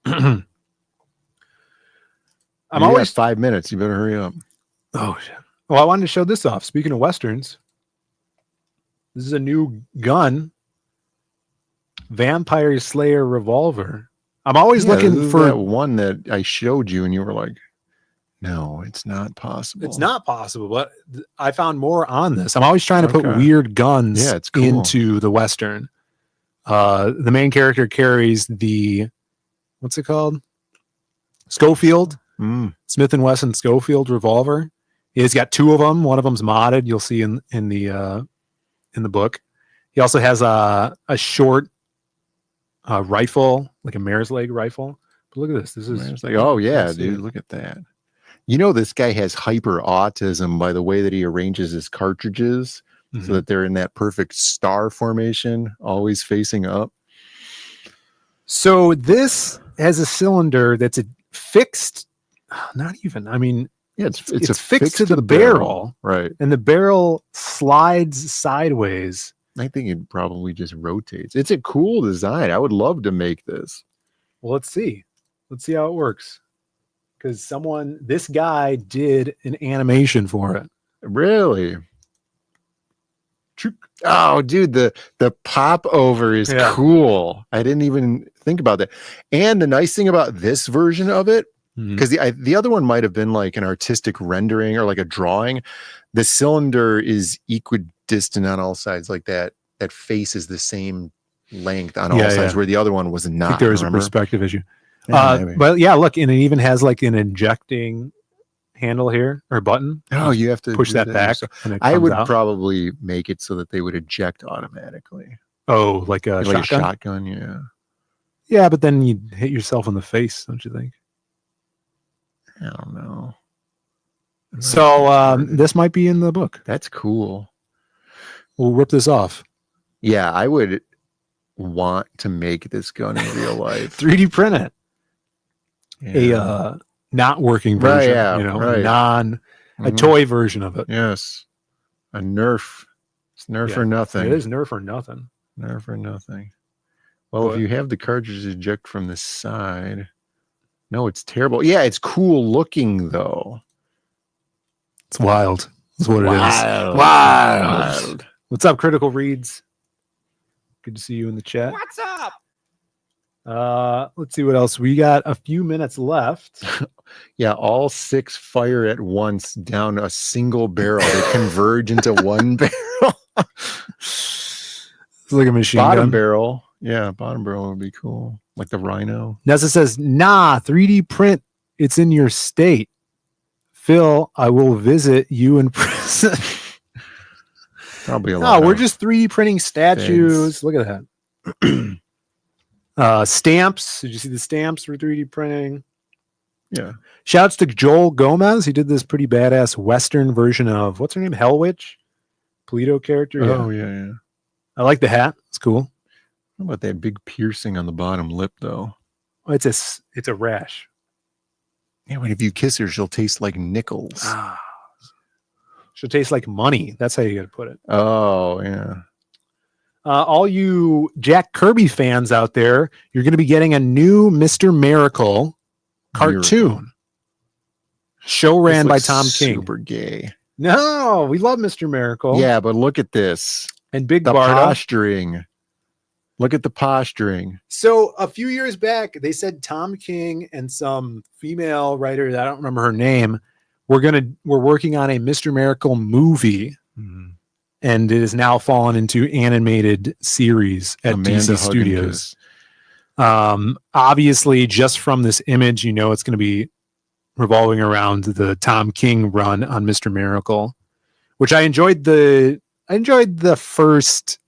I'm always 5 minutes. You better hurry up. Oh shit. Well, I wanted to show this off. Speaking of Westerns, this is a new gun. Vampire Slayer revolver. I'm always looking for that one that I showed you, and you were like, "No, it's not possible." It's not possible, but I found more on this. I'm always trying to put Okay. weird guns Yeah, it's cool. into the Western. The main character carries the, what's it called? Schofield. Smith & Wesson Schofield revolver. He's got two of them. One of them's modded. You'll see in the book. He also has a short rifle, like a mare's leg rifle. But look at this. This is It's like, oh yeah, dude, look at that. You know, this guy has hyper autism by the way that he arranges his cartridges so that they're in that perfect star formation, always facing up. So this has a cylinder that's a fixed, not even, I mean, yeah, it's fixed to the barrel, right? And the barrel slides sideways. I think it probably just rotates. It's a cool design. I would love to make this. Well, let's see. Let's see how it works. because this guy did an animation for it. Really? Oh, dude, the pop over is cool. I didn't even think about that. And the nice thing about this version of it, because the other one might have been like an artistic rendering or like a drawing. The cylinder is equidistant on all sides, like that. That face is the same length on all sides, where the other one was not. I think there was a perspective issue. Yeah, but yeah, look, and it even has like an injecting handle here or button. Oh, you have to push that back. So and it I comes would out. probably make it so that they would eject automatically. Oh, like a Like shotgun? a shotgun, yeah. Yeah, but then you'd hit yourself in the face, don't you think? I don't know. So this might be in the book. That's cool. We'll rip this off. Yeah, I would want to make this gun in real life. 3D print it. Yeah. A not working version, a toy version of it. Yes. A Nerf. It's Nerf or nothing. It is Nerf or nothing. Nerf or nothing. Well, if you have the cartridge eject from the side. No, it's terrible. Yeah, it's cool looking though. It's wild. That's what it is. Wild. What's up, Critical Reads? Good to see you in the chat. What's up? Let's see what else. We got a few minutes left. Yeah, all 6 fire at once down a single barrel. They converge into one barrel. It's like a machine bottom gun. barrel. Yeah, bottom barrel would be cool. Like the Rhino. Nessa says, nah, 3D print. It's in your state. Phil, I will visit you in prison. Probably a lot. No, we're just 3D printing statues. Feds. Look at that. Stamps. Did you see the stamps for 3D printing? Yeah. Shouts to Joel Gomez. He did this pretty badass Western version of, what's her name? Hell Witch? Polito character. Oh, yeah. I like the hat. It's cool. How about that big piercing on the bottom lip, though? It's a rash. Yeah, but if you kiss her, she'll taste like nickels. She'll taste like money. That's how you got to put it. Oh, yeah. All you Jack Kirby fans out there, you're going to be getting a new Mr. Miracle cartoon. Show ran by Tom King. Super gay. No, we love Mr. Miracle. Yeah, but look at this. And Big the Barda. posturing. Look at the posturing. So a few years back, they said Tom King and some female writer, I don't remember her name, we're working on a Mr. Miracle movie. And it has now fallen into animated series at DC Studios. Obviously, just from this image, you know it's going to be revolving around the Tom King run on Mr. Miracle, which I enjoyed the first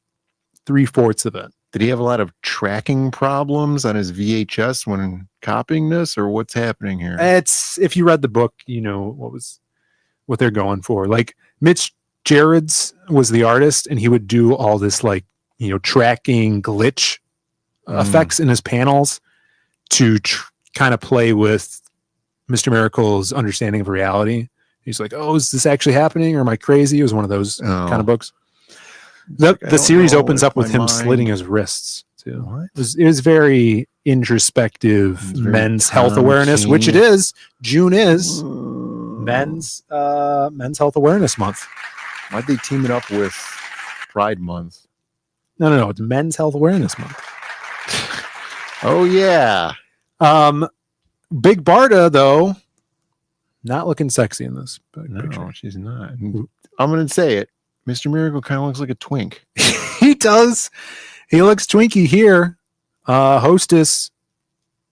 3/4 of it. Did he have a lot of tracking problems on his VHS when copying this, or what's happening here? It's, if you read the book, you know what they're going for. Like Mitch Gerrits was the artist, and he would do all this tracking glitch effects in his panels to kind of play with Mr. Miracle's understanding of reality. He's like, oh, is this actually happening, or am I crazy? It was one of those kind of books. The series opens up with him slitting his wrists too. It was very introspective, men's health awareness, which it is. June is men's health awareness month. Why'd they team it up with Pride Month? No. It's Men's Health Awareness Month. Oh yeah. Big Barda though, not looking sexy in this picture. No, she's not. I'm gonna say it. Mr. Miracle kind of looks like a twink. He does. He looks twinky here. Hostess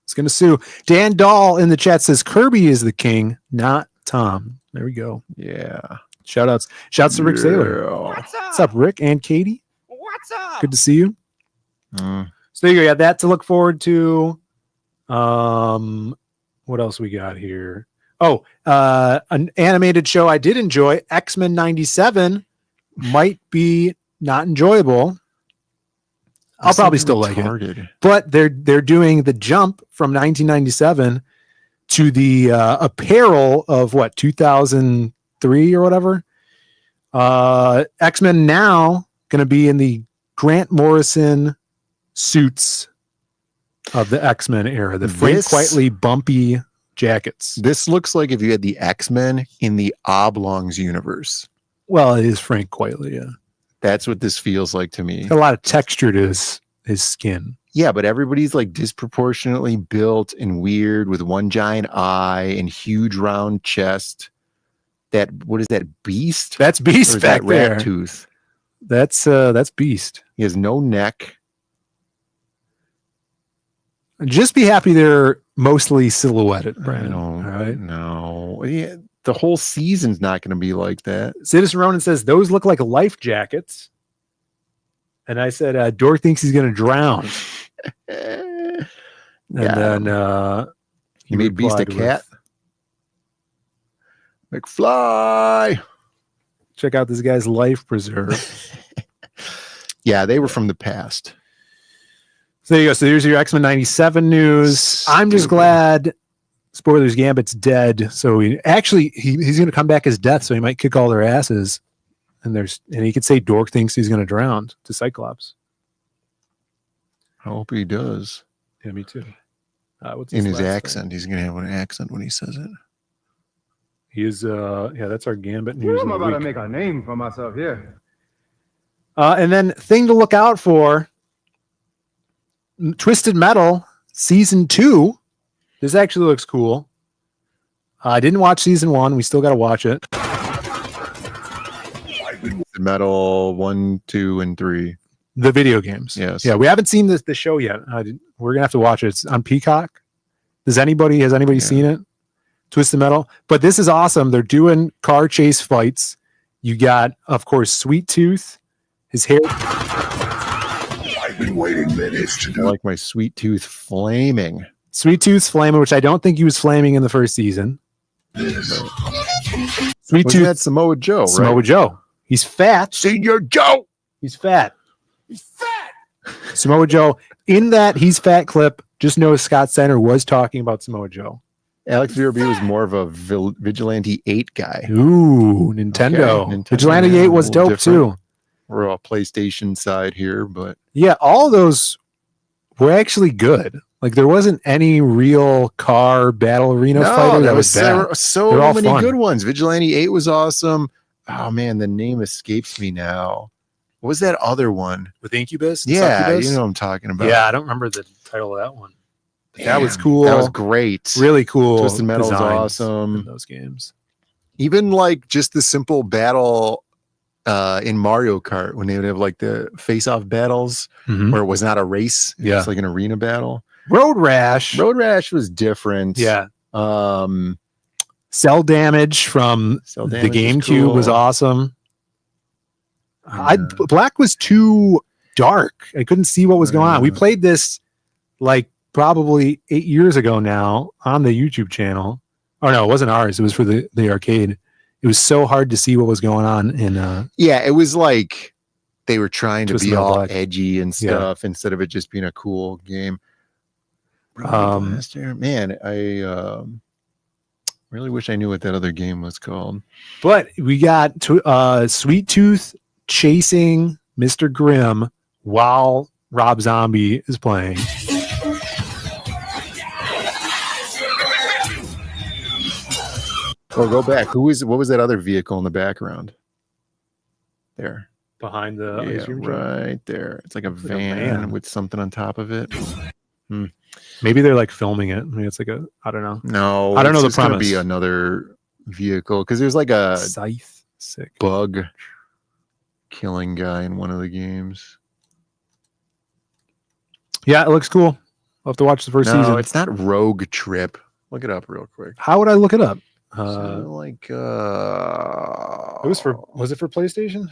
is going to sue. Dan Dahl in the chat says Kirby is the king, not Tom. There we go. Yeah. Shouts to Rick Saylor. What's up, Rick and Katie? What's up? Good to see you. So there you go. You got that to look forward to. What else we got here? Oh, an animated show I did enjoy, X-Men 97. Might be not enjoyable. I'll probably still like it, but they're doing the jump from 1997 to the apparel of 2003 or whatever. X-Men now going to be in the Grant Morrison suits of the X-Men era, the Frank Quitely bumpy jackets. This looks like if you had the X-Men in the Oblongs universe. Well, it is Frank Quitely, yeah. That's what this feels like to me. Got a lot of texture to his skin. Yeah, but everybody's like disproportionately built and weird with one giant eye and huge round chest. What is that, Beast? That's Beast back that there. Rat Tooth? That's Beast. He has no neck. Just be happy they're mostly silhouetted, Brandon. All right? No. Yeah, the whole season's not going to be like that. Citizen Ronan says those look like life jackets. And I said, Dork thinks he's going to drown. And then he made Beast a cat. McFly. Check out this guy's life preserve. Yeah, they were from the past. So there you go. So there's your X-Men 97 news. I'm just glad, spoilers, Gambit's dead. So he's going to come back as Death, so he might kick all their asses. And he could say Dork thinks he's going to drown to Cyclops. I hope he does. Yeah, me too. What's in his accent? He's going to have an accent when he says it. He is, that's our Gambit news. I'm about to make a name for myself here. And then thing to look out for, Twisted Metal season 2. This actually looks cool. I didn't watch season 1. We still got to watch it. Metal 1, 2, and 3. The video games. Yes. Yeah, we haven't seen the show yet. We're gonna have to watch it. It's on Peacock. Has anybody seen it? Twisted Metal. But this is awesome. They're doing car chase fights. You got, of course, Sweet Tooth. His hair. I've been waiting minutes to do. I like my Sweet Tooth flaming. Sweet Tooth's flaming, which I don't think he was flaming in the first season. Sweet Tooth. That's Samoa Joe, right? Samoa Joe. He's fat. Senior Joe. He's fat. He's fat. Samoa Joe. In that He's Fat clip, just know Scott Steiner was talking about Samoa Joe. Alex VRB was more of a Vigilante 8 guy. Ooh, Nintendo. Okay, Vigilante 8 was dope too. We're a PlayStation side here, but yeah, all of those were actually good. Like there wasn't any real car battle arena fighter that was bad. There were so many good ones. Vigilante 8 was awesome. Oh man, the name escapes me now. What was that other one? With Incubus? Yeah, Succubus? you know what I'm talking about. Yeah, I don't remember the title of that one. But that was cool. That was great. Really cool. Twisted Metal was awesome. In those games. Even like just the simple battle in Mario Kart when they would have like the face-off battles where it was not a race. Yeah. It's like an arena battle. Road Rash. Road Rash was different. Yeah. Cell Damage from the GameCube was awesome. Black was too dark. I couldn't see what was going on. We played this like probably 8 years ago now on the YouTube channel. Oh no, it wasn't ours. It was for the arcade. It was so hard to see what was going on in yeah, it was like they were trying to be all Black. edgy and stuff instead of it just being a cool game. Man, I really wish I knew what that other game was called. But we got Sweet Tooth chasing Mr. Grimm while Rob Zombie is playing. Oh, go back. What was that other vehicle in the background? There. Behind the right there. It's like a van with something on top of it. Maybe they're like filming it. Maybe it's like I don't know. No, I don't know the premise. It's gonna premise. be another vehicle because there's like a Scythe. Sick. bug killing guy in one of the games. Yeah, it looks cool. I'll have to watch the first season. No, it's not Rogue Trip. Look it up real quick. How would I look it up? It was it for PlayStation?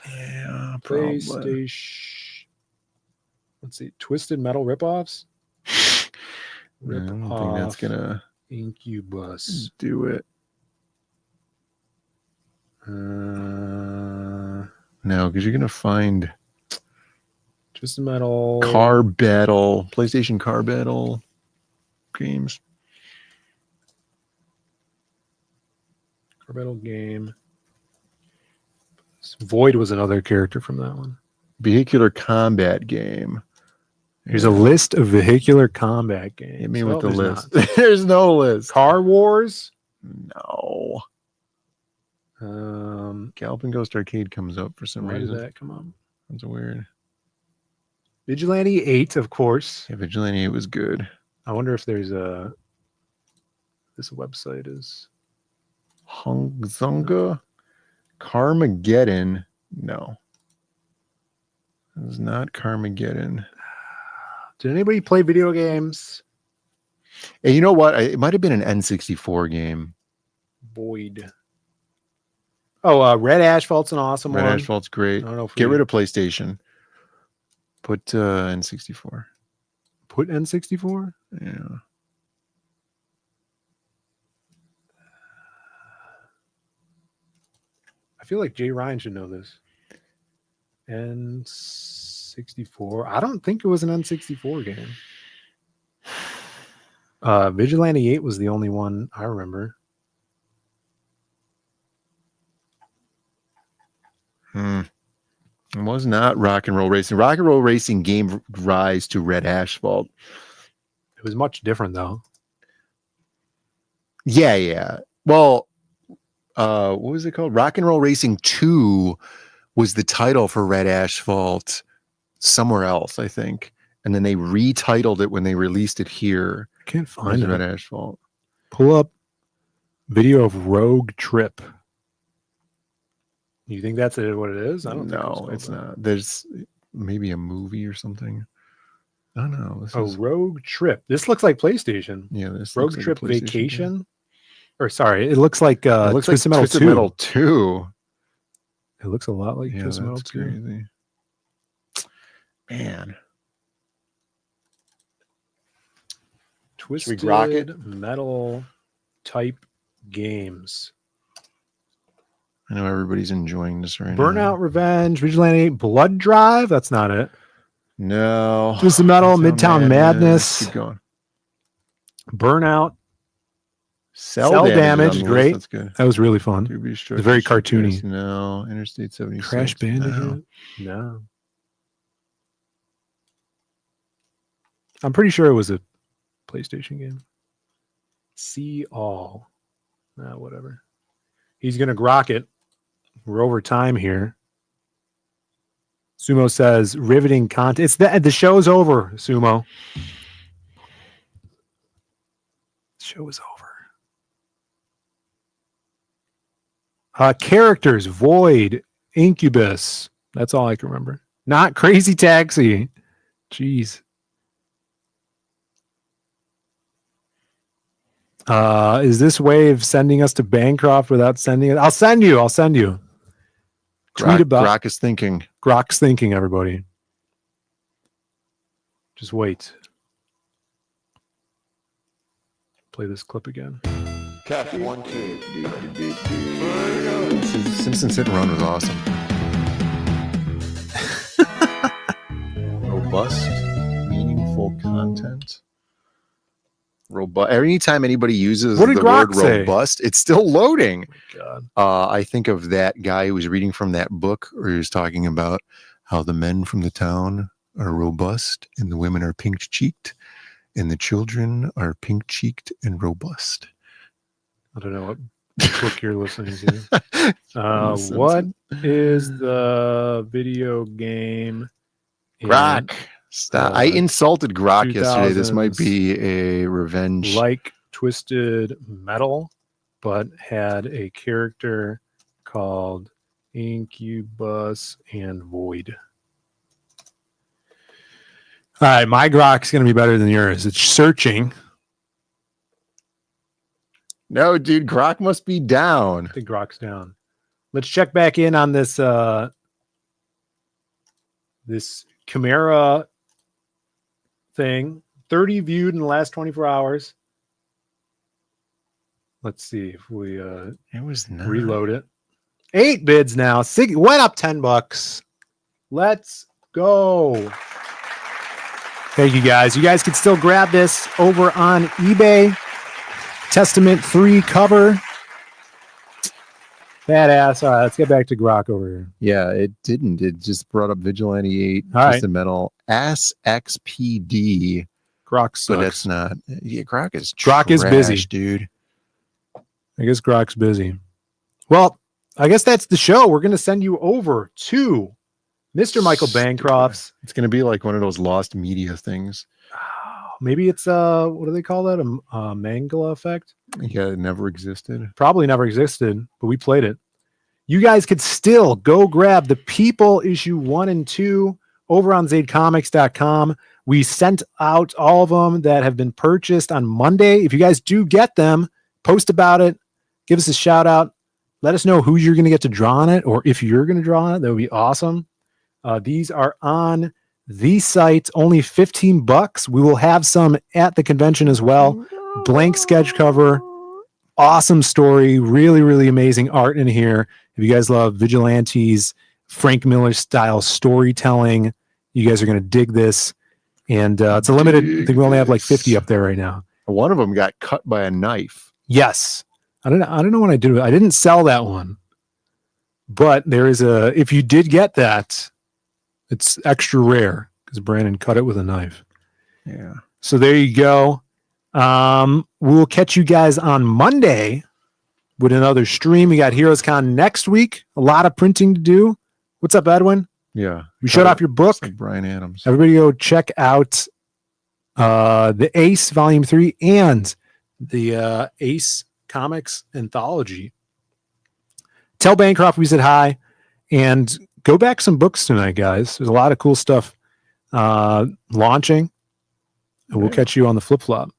Yeah, probably. PlayStation. Let's see. Twisted Metal ripoffs. I don't think that's gonna Incubus. do it. No, because you're gonna find Twisted Metal car battle, PlayStation car battle games. Car battle game. Void was another character from that one. Vehicular combat game. Here's a list of vehicular combat games. Hit me with the there's list. not. There's no list. Car Wars. No. Galloping Ghost Arcade comes up for some Why reason. did that come up? That's weird. Vigilante 8, of course. Yeah, Vigilante 8 was good. I wonder if there's this website is Hungzunga Carmageddon. No. It was not Carmageddon. Did anybody play video games? Hey, you know what? It might have been an N64 game. Void. Oh, Red Asphalt's an awesome one. Red Asphalt's great. I don't know if Get rid of PlayStation. Put N64. Put N64? Yeah. I feel like Jay Ryan should know this. N64. I don't think it was an N64 game. Vigilante 8 was the only one I remember. It was not Rock and Roll Racing. Rock and Roll Racing gave rise to Red Asphalt. It was much different, though. Yeah. Well, what was it called? Rock and Roll Racing 2 was the title for Red Asphalt somewhere else, I think. And then they retitled it when they released it here. I can't find it. Red Asphalt. Pull up video of Rogue Trip. You think that's what it is? I don't know. It's not. There's maybe a movie or something. I don't know. Rogue Trip. This looks like PlayStation. Yeah, this Rogue looks Trip like a PlayStation Vacation. game. Or sorry, it looks like Twisted Metal 2. Metal 2. It looks a lot like Twisted Metal 2. Crazy. Man. Twisted Metal type games. I know everybody's enjoying this right now. Burnout Revenge, Vigilante, Blood Drive. That's not it. No. Twisted Metal, Midtown Madness. Keep going. Burnout. Cell Damage. Great. That's good. That was really fun. It's very cartoony. No. Interstate 76. Crash Bandicoot. No. I'm pretty sure it was a PlayStation game. See all. Whatever. He's going to grok it. We're over time here. Sumo says riveting content. It's the show's over, Sumo. The show is over. Characters, Void, Incubus. That's all I can remember. Not Crazy Taxi. Jeez. Is this way of sending us to Bancroft without sending it? I'll send you. Tweet about Grok is thinking. Grok's thinking, everybody. Just wait. Play this clip again. Cat 1, 2. Simpsons Hit and Run was awesome. Robust, meaningful content. Robust. Anytime anybody uses the word robust, it's still loading. Oh God. I think of that guy who was reading from that book where he was talking about how the men from the town are robust and the women are pink-cheeked and the children are pink-cheeked and robust. I don't know what book you're listening to. What is the video game? Grok. Stop. I insulted Grok yesterday. This might be a revenge. Like Twisted Metal, but had a character called Incubus and Void. All right, my Grok's going to be better than yours. It's searching. No, dude, Grok must be down. I think Grok's down. Let's check back in on this this Chimera thing. 30 viewed in the last 24 hours. Let's see if we it was not. Reload it. 8 bids now. Went up $10. Let's go. Thank you guys. You guys can still grab this over on eBay. Testament 3 cover. Badass. All right, let's get back to Grok over here. Yeah, it didn't. It just brought up Vigilante 8, All just a metal Ass XPD. Grok sucks. But that's not. Yeah, Grok is busy, dude. I guess Grok's busy. Well, I guess that's the show. We're going to send you over to Mr. Michael Bancroft's. It's going to be like one of those lost media things. Maybe it's what do they call that? A Mangala effect? Yeah, it never existed. Probably never existed, but we played it. You guys could still go grab the People issue 1 and 2 over on ZaidComics.com. We sent out all of them that have been purchased on Monday. If you guys do get them, post about it. Give us a shout out. Let us know who you're going to get to draw on it, or if you're going to draw on it. That would be awesome. These are on the site, only $15. We will have some at the convention as well. Blank sketch cover, awesome story, really, really amazing art in here. If you guys love Vigilantes, Frank Miller style storytelling, you guys are going to dig this. And it's a limited, I think we only have like 50 up there right now. One of them got cut by a knife. Yes. I don't know what I did with it. I didn't sell that one. But there is if you did get that, it's extra rare because Brandon cut it with a knife. Yeah. So there you go. We'll catch you guys on Monday with another stream. We got HeroesCon next week. A lot of printing to do. What's up, Edwin? Yeah. We showed off your book. Like Brian Adams. Everybody go check out the Ace Volume 3 and the Ace Comics Anthology. Tell Bancroft we said hi, and go back some books tonight, guys. There's a lot of cool stuff launching, and we'll catch you on the flip flop.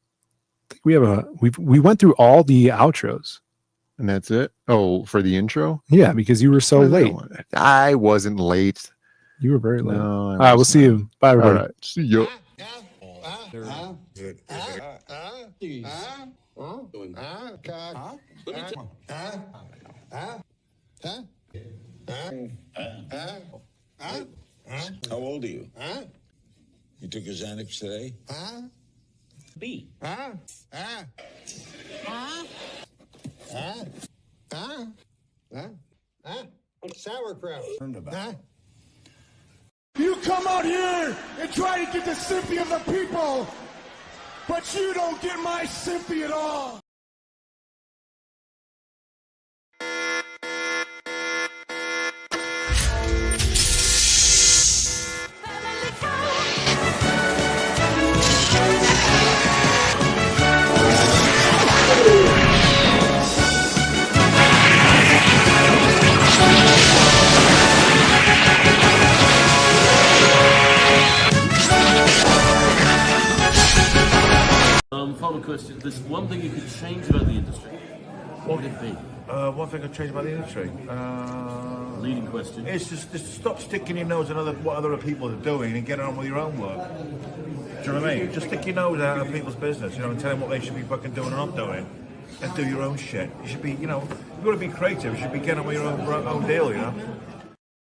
I think we went through all the outros, and that's it. Oh, for the intro? Yeah, because you were so late. I wasn't late. You were very late. No, all right, we'll see you. Bye, everybody. All right, see you. How old are you? You took your Xanax today? B. Sauerkraut. You come out here and try to get the sympathy of the people, but you don't get my sympathy at all. Final question. There's one thing you could change about the industry. What would it be? One thing I'd change about the industry. Leading question. It's just stop sticking your nose in what other people are doing and get on with your own work. Do you know what I mean? Just stick your nose out of people's business, and tell them what they should be fucking doing and not doing, and do your own shit. You should be, you've got to be creative. You should be getting on with your own deal,